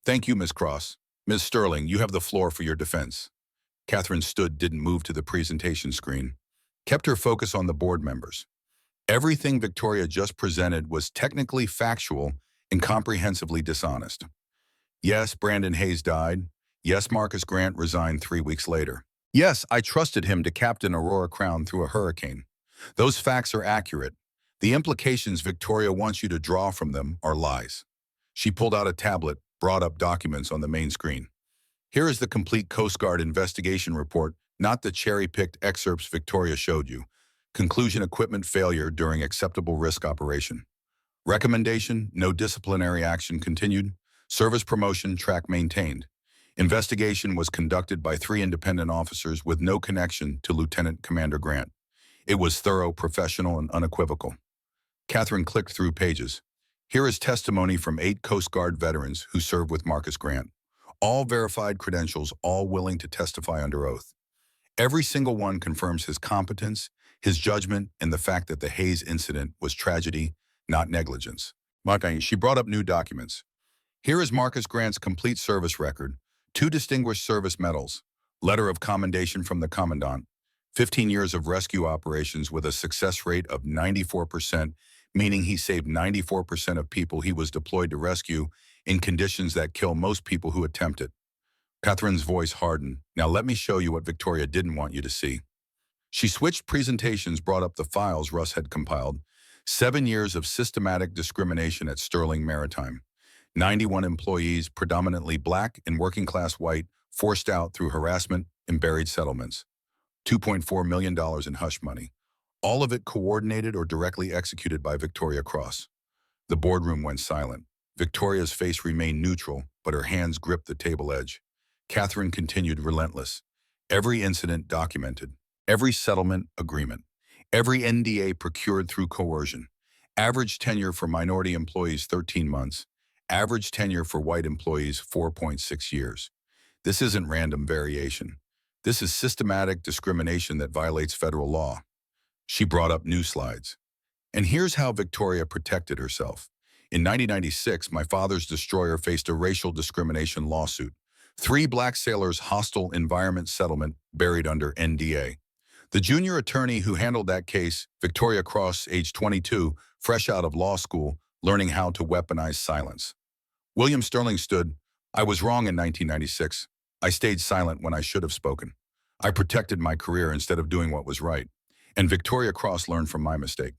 Thank you, Ms. Cross. Ms. Sterling, you have the floor for your defense. Catherine stood, didn't move to the presentation screen, kept her focus on the board members. Everything Victoria just presented was technically factual and comprehensively dishonest. Yes, Brandon Hayes died. Yes, Marcus Grant resigned 3 weeks later. Yes, I trusted him to captain Aurora Crown through a hurricane. Those facts are accurate. The implications Victoria wants you to draw from them are lies. She pulled out a tablet, brought up documents on the main screen. Here is the complete Coast Guard investigation report, not the cherry-picked excerpts Victoria showed you. Conclusion: equipment failure during acceptable risk operation. Recommendation: no disciplinary action continued. Service promotion track maintained. Investigation was conducted by 3 independent officers with no connection to Lieutenant Commander Grant. It was thorough, professional, and unequivocal. Catherine clicked through pages. Here is testimony from 8 Coast Guard veterans who served with Marcus Grant. All verified credentials, all willing to testify under oath. Every single one confirms his competence, his judgment, and the fact that the Hayes incident was tragedy, not negligence. She brought up new documents. Here is Marcus Grant's complete service record, 2 Distinguished Service Medals, letter of commendation from the Commandant, 15 years of rescue operations with a success rate of 94%, meaning he saved 94% of people he was deployed to rescue in conditions that kill most people who attempt it. Catherine's voice hardened. Now let me show you what Victoria didn't want you to see. She switched presentations, brought up the files Russ had compiled. 7 years of systematic discrimination at Sterling Maritime. 91 employees, predominantly black and working-class white, forced out through harassment and buried settlements. $2.4 million in hush money. All of it coordinated or directly executed by Victoria Cross. The boardroom went silent. Victoria's face remained neutral, but her hands gripped the table edge. Catherine continued relentless. Every incident documented. Every settlement agreement. Every NDA procured through coercion. Average tenure for minority employees 13 months. Average tenure for white employees 4.6 years. This isn't random variation. This is systematic discrimination that violates federal law. She brought up new slides. And here's how Victoria protected herself. In 1996, my father's destroyer faced a racial discrimination lawsuit. 3 black sailors' hostile environment settlement buried under NDA. The junior attorney who handled that case, Victoria Cross, age 22, fresh out of law school, learning how to weaponize silence. William Sterling stood. I was wrong in 1996. I stayed silent when I should have spoken. I protected my career instead of doing what was right. And Victoria Cross learned from my mistake.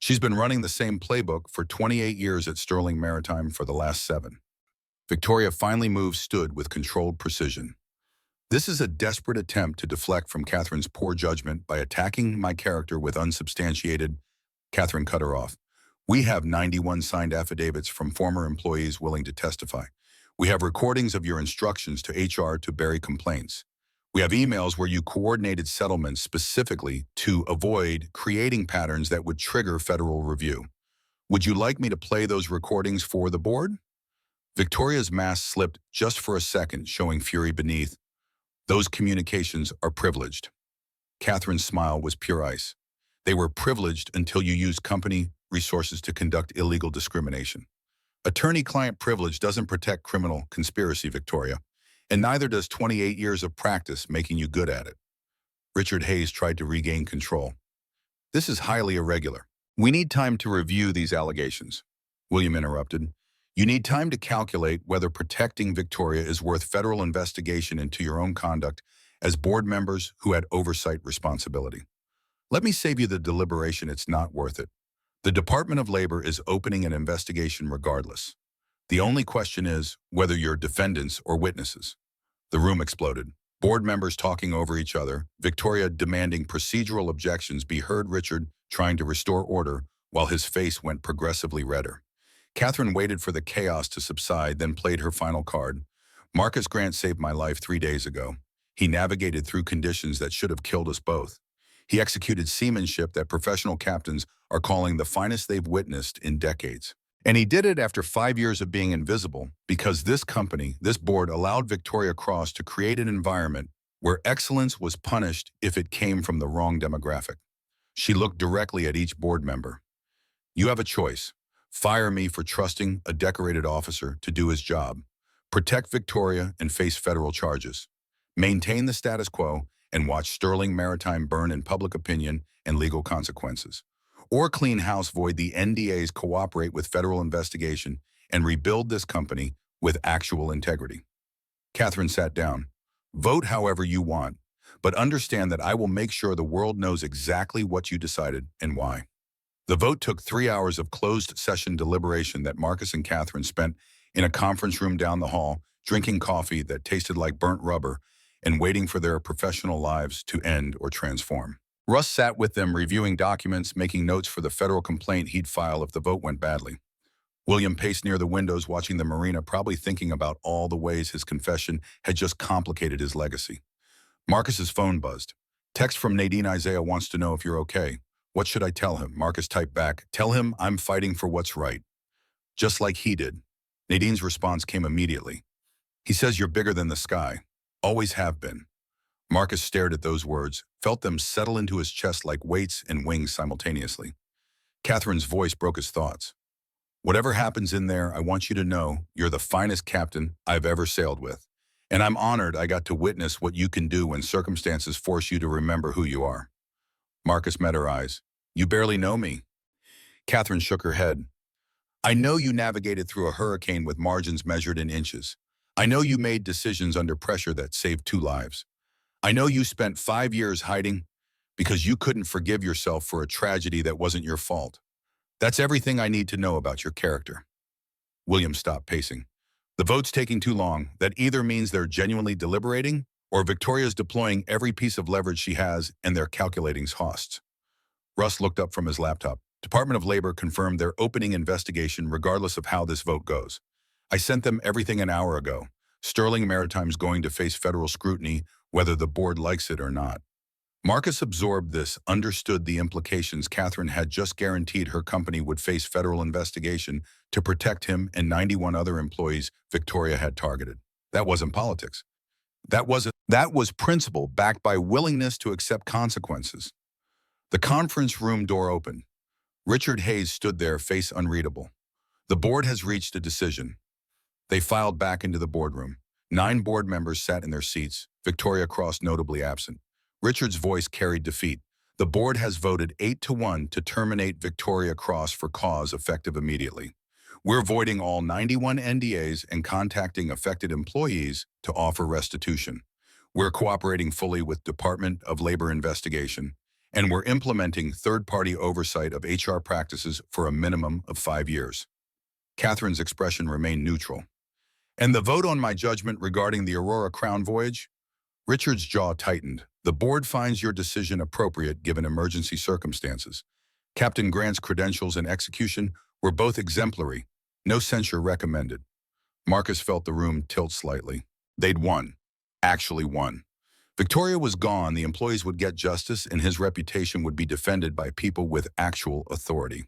She's been running the same playbook for 28 years at Sterling Maritime for the last 7. Victoria finally moved, stood with controlled precision. This is a desperate attempt to deflect from Catherine's poor judgment by attacking my character with unsubstantiated. Catherine cut her off. We have 91 signed affidavits from former employees willing to testify. We have recordings of your instructions to HR to bury complaints. We have emails where you coordinated settlements specifically to avoid creating patterns that would trigger federal review. Would you like me to play those recordings for the board? Victoria's mask slipped just for a second, showing fury beneath. Those communications are privileged. Catherine's smile was pure ice. They were privileged until you used company resources to conduct illegal discrimination. Attorney-client privilege doesn't protect criminal conspiracy, Victoria, and neither does 28 years of practice making you good at it. Richard Hayes tried to regain control. This is highly irregular. We need time to review these allegations. William interrupted. You need time to calculate whether protecting Victoria is worth federal investigation into your own conduct as board members who had oversight responsibility. Let me save you the deliberation. It's not worth it. The Department of Labor is opening an investigation regardless. The only question is whether you're defendants or witnesses. The room exploded. Board members talking over each other, Victoria demanding procedural objections be heard, Richard trying to restore order while his face went progressively redder. Catherine waited for the chaos to subside, then played her final card. Marcus Grant saved my life 3 days ago. He navigated through conditions that should have killed us both. He executed seamanship that professional captains are calling the finest they've witnessed in decades. And he did it after 5 years of being invisible because this company, this board, allowed Victoria Cross to create an environment where excellence was punished if it came from the wrong demographic. She looked directly at each board member. You have a choice. Fire me for trusting a decorated officer to do his job. Protect Victoria and face federal charges. Maintain the status quo and watch Sterling Maritime burn in public opinion and legal consequences. Or clean house, void the NDAs, cooperate with federal investigation, and rebuild this company with actual integrity. Catherine sat down. Vote however you want, but understand that I will make sure the world knows exactly what you decided and why. The vote took 3 hours of closed session deliberation that Marcus and Catherine spent in a conference room down the hall, drinking coffee that tasted like burnt rubber and waiting for their professional lives to end or transform. Russ sat with them, reviewing documents, making notes for the federal complaint he'd file if the vote went badly. William paced near the windows watching the marina, probably thinking about all the ways his confession had just complicated his legacy. Marcus's phone buzzed. Text from Nadine. Isaiah wants to know if you're okay. What should I tell him? Marcus typed back, tell him I'm fighting for what's right. Just like he did. Nadine's response came immediately. He says you're bigger than the sky. Always have been. Marcus stared at those words, felt them settle into his chest like weights and wings simultaneously. Catherine's voice broke his thoughts. Whatever happens in there, I want you to know you're the finest captain I've ever sailed with. And I'm honored I got to witness what you can do when circumstances force you to remember who you are. Marcus met her eyes. You barely know me. Catherine shook her head. I know you navigated through a hurricane with margins measured in inches. I know you made decisions under pressure that saved 2 lives. I know you spent 5 years hiding because you couldn't forgive yourself for a tragedy that wasn't your fault. That's everything I need to know about your character. William stopped pacing. The vote's taking too long. That either means they're genuinely deliberating or Victoria's deploying every piece of leverage she has and they're calculating costs. Russ looked up from his laptop. Department of Labor confirmed their opening investigation regardless of how this vote goes. I sent them everything an hour ago. Sterling Maritime's going to face federal scrutiny whether the board likes it or not. Marcus absorbed this, understood the implications. Catherine had just guaranteed her company would face federal investigation to protect him and 91 other employees Victoria had targeted. That wasn't politics. That was principle backed by willingness to accept consequences. The conference room door opened. Richard Hayes stood there, face unreadable. The board has reached a decision. They filed back into the boardroom. 9 board members sat in their seats, Victoria Cross notably absent. Richard's voice carried defeat. The board has voted 8-1 to terminate Victoria Cross for cause effective immediately. We're voiding all 91 NDAs and contacting affected employees to offer restitution. We're cooperating fully with Department of Labor investigation, and we're implementing third-party oversight of HR practices for a minimum of 5 years. Catherine's expression remained neutral. And the vote on my judgment regarding the Aurora Crown voyage? Richard's jaw tightened. The board finds your decision appropriate given emergency circumstances. Captain Grant's credentials and execution were both exemplary. No censure recommended. Marcus felt the room tilt slightly. They'd won. Actually won. Victoria was gone, the employees would get justice, and his reputation would be defended by people with actual authority.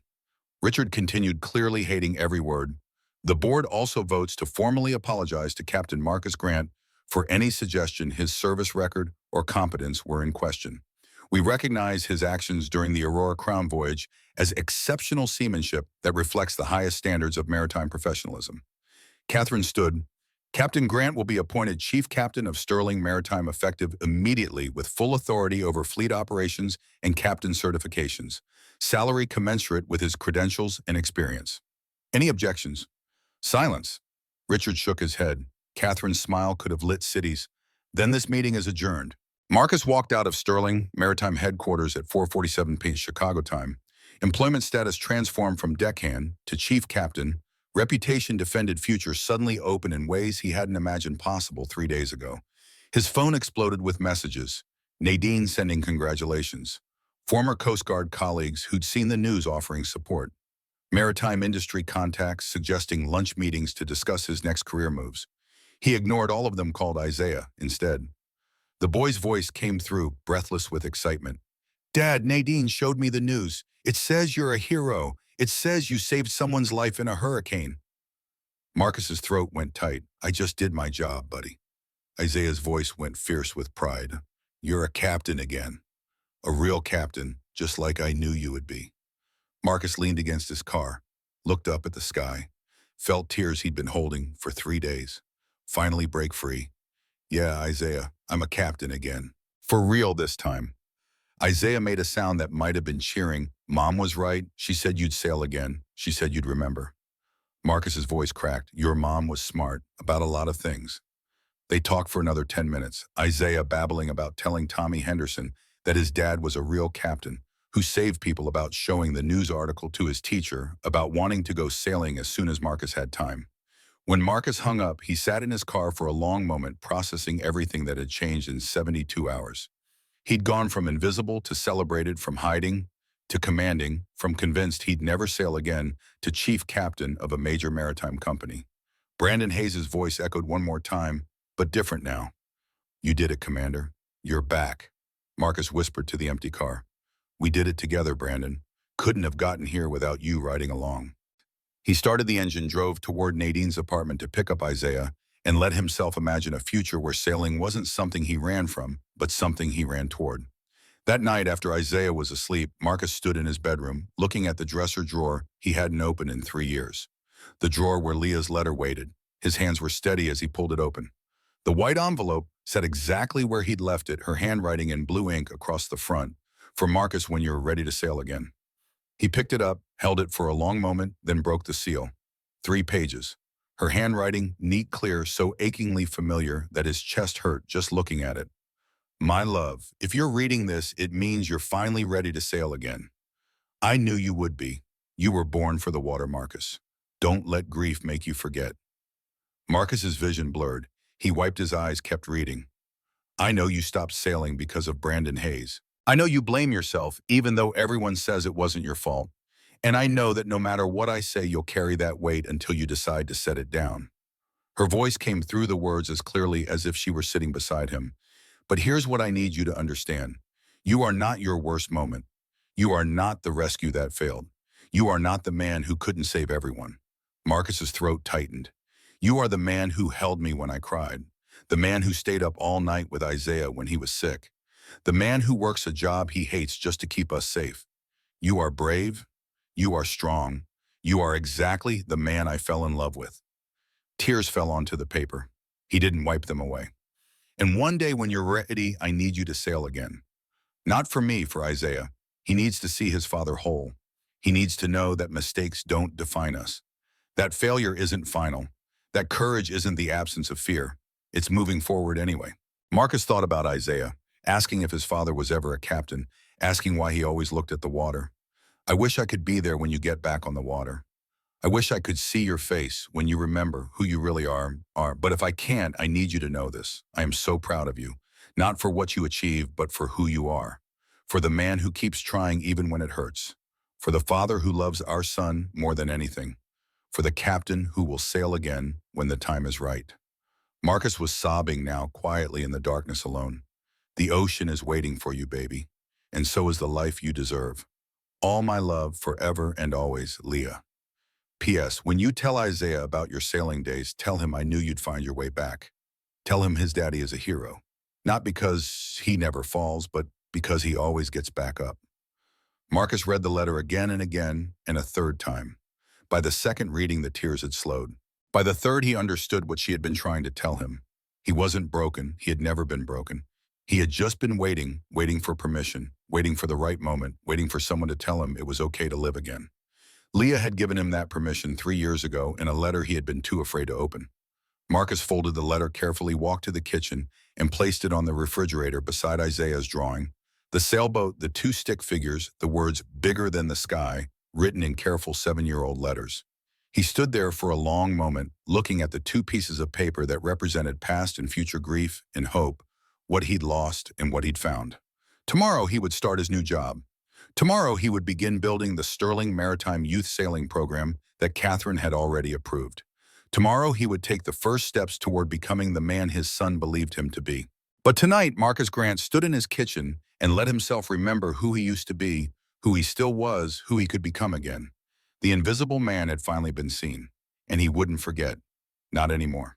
Richard continued, clearly hating every word. The board also votes to formally apologize to Captain Marcus Grant for any suggestion his service record or competence were in question. We recognize his actions during the Aurora Crown voyage as exceptional seamanship that reflects the highest standards of maritime professionalism. Catherine stood. Captain Grant will be appointed Chief Captain of Sterling Maritime effective immediately with full authority over fleet operations and captain certifications. Salary commensurate with his credentials and experience. Any objections? Silence. Richard shook his head. Catherine's smile could have lit cities. Then this meeting is adjourned. Marcus walked out of Sterling Maritime headquarters at 4:47 p.m. Chicago time. Employment status transformed from deckhand to chief captain. Reputation defended, future suddenly open in ways he hadn't imagined possible 3 days ago. His phone exploded with messages. Nadine sending congratulations. Former Coast Guard colleagues who'd seen the news offering support. Maritime industry contacts suggesting lunch meetings to discuss his next career moves. He ignored all of them, called Isaiah instead. The boy's voice came through, breathless with excitement. Dad, Nadine showed me the news. It says you're a hero. It says you saved someone's life in a hurricane. Marcus's throat went tight. I just did my job, buddy. Isaiah's voice went fierce with pride. You're a captain again. A real captain, just like I knew you would be. Marcus leaned against his car, looked up at the sky, felt tears he'd been holding for 3 days. Finally break free. Yeah, Isaiah, I'm a captain again. For real this time. Isaiah made a sound that might have been cheering. Mom was right. She said you'd sail again. She said you'd remember. Marcus's voice cracked. Your mom was smart about a lot of things. They talked for another 10 minutes, Isaiah babbling about telling Tommy Henderson that his dad was a real captain who saved people, about showing the news article to his teacher, about wanting to go sailing as soon as Marcus had time. When Marcus hung up, he sat in his car for a long moment, processing everything that had changed in 72 hours. He'd gone from invisible to celebrated, from hiding to commanding, from convinced he'd never sail again to chief captain of a major maritime company. Brandon Hayes's voice echoed one more time, but different now. "You did it, Commander. You're back," Marcus whispered to the empty car. "We did it together, Brandon. Couldn't have gotten here without you riding along." He started the engine, drove toward Nadine's apartment to pick up Isaiah, and let himself imagine a future where sailing wasn't something he ran from, but something he ran toward. That night, after Isaiah was asleep, Marcus stood in his bedroom, looking at the dresser drawer he hadn't opened in 3 years. The drawer where Leah's letter waited. His hands were steady as he pulled it open. The white envelope sat exactly where he'd left it, her handwriting in blue ink across the front, "For Marcus when you're ready to sail again." He picked it up, held it for a long moment, then broke the seal. 3 pages. Her handwriting, neat, clear, so achingly familiar that his chest hurt just looking at it. "My love, if you're reading this, it means you're finally ready to sail again. I knew you would be. You were born for the water, Marcus. Don't let grief make you forget." Marcus's vision blurred. He wiped his eyes, kept reading. "I know you stopped sailing because of Brandon Hayes. I know you blame yourself, even though everyone says it wasn't your fault. And I know that no matter what I say, you'll carry that weight until you decide to set it down." Her voice came through the words as clearly as if she were sitting beside him. "But here's what I need you to understand. You are not your worst moment. You are not the rescue that failed. You are not the man who couldn't save everyone." Marcus's throat tightened. "You are the man who held me when I cried. The man who stayed up all night with Isaiah when he was sick. The man who works a job he hates just to keep us safe. You are brave. You are strong. You are exactly the man I fell in love with." Tears fell onto the paper. He didn't wipe them away. "And one day when you're ready, I need you to sail again. Not for me, for Isaiah. He needs to see his father whole. He needs to know that mistakes don't define us. That failure isn't final. That courage isn't the absence of fear. It's moving forward anyway." Marcus thought about Isaiah, asking if his father was ever a captain, asking why he always looked at the water. "I wish I could be there when you get back on the water. I wish I could see your face when you remember who you really are. But if I can't, I need you to know this. I am so proud of you, not for what you achieve, but for who you are. For the man who keeps trying even when it hurts. For the father who loves our son more than anything. For the captain who will sail again when the time is right." Marcus was sobbing now, quietly in the darkness alone. "The ocean is waiting for you, baby. And so is the life you deserve. All my love forever and always, Leah. P.S. When you tell Isaiah about your sailing days, tell him I knew you'd find your way back. Tell him his daddy is a hero. Not because he never falls, but because he always gets back up." Marcus read the letter again and again, and a third time. By the second reading, the tears had slowed. By the third, he understood what she had been trying to tell him. He wasn't broken. He had never been broken. He had just been waiting, waiting for permission, waiting for the right moment, waiting for someone to tell him it was okay to live again. Leah had given him that permission 3 years ago in a letter he had been too afraid to open. Marcus folded the letter carefully, walked to the kitchen, and placed it on the refrigerator beside Isaiah's drawing. The sailboat, the 2 stick figures, the words "bigger than the sky," written in careful 7-year-old letters. He stood there for a long moment, looking at the 2 pieces of paper that represented past and future grief and hope, what he'd lost and what he'd found. Tomorrow he would start his new job. Tomorrow he would begin building the Sterling Maritime Youth Sailing Program that Catherine had already approved. Tomorrow he would take the first steps toward becoming the man his son believed him to be. But tonight, Marcus Grant stood in his kitchen and let himself remember who he used to be, who he still was, who he could become again. The invisible man had finally been seen, and he wouldn't forget. Not anymore.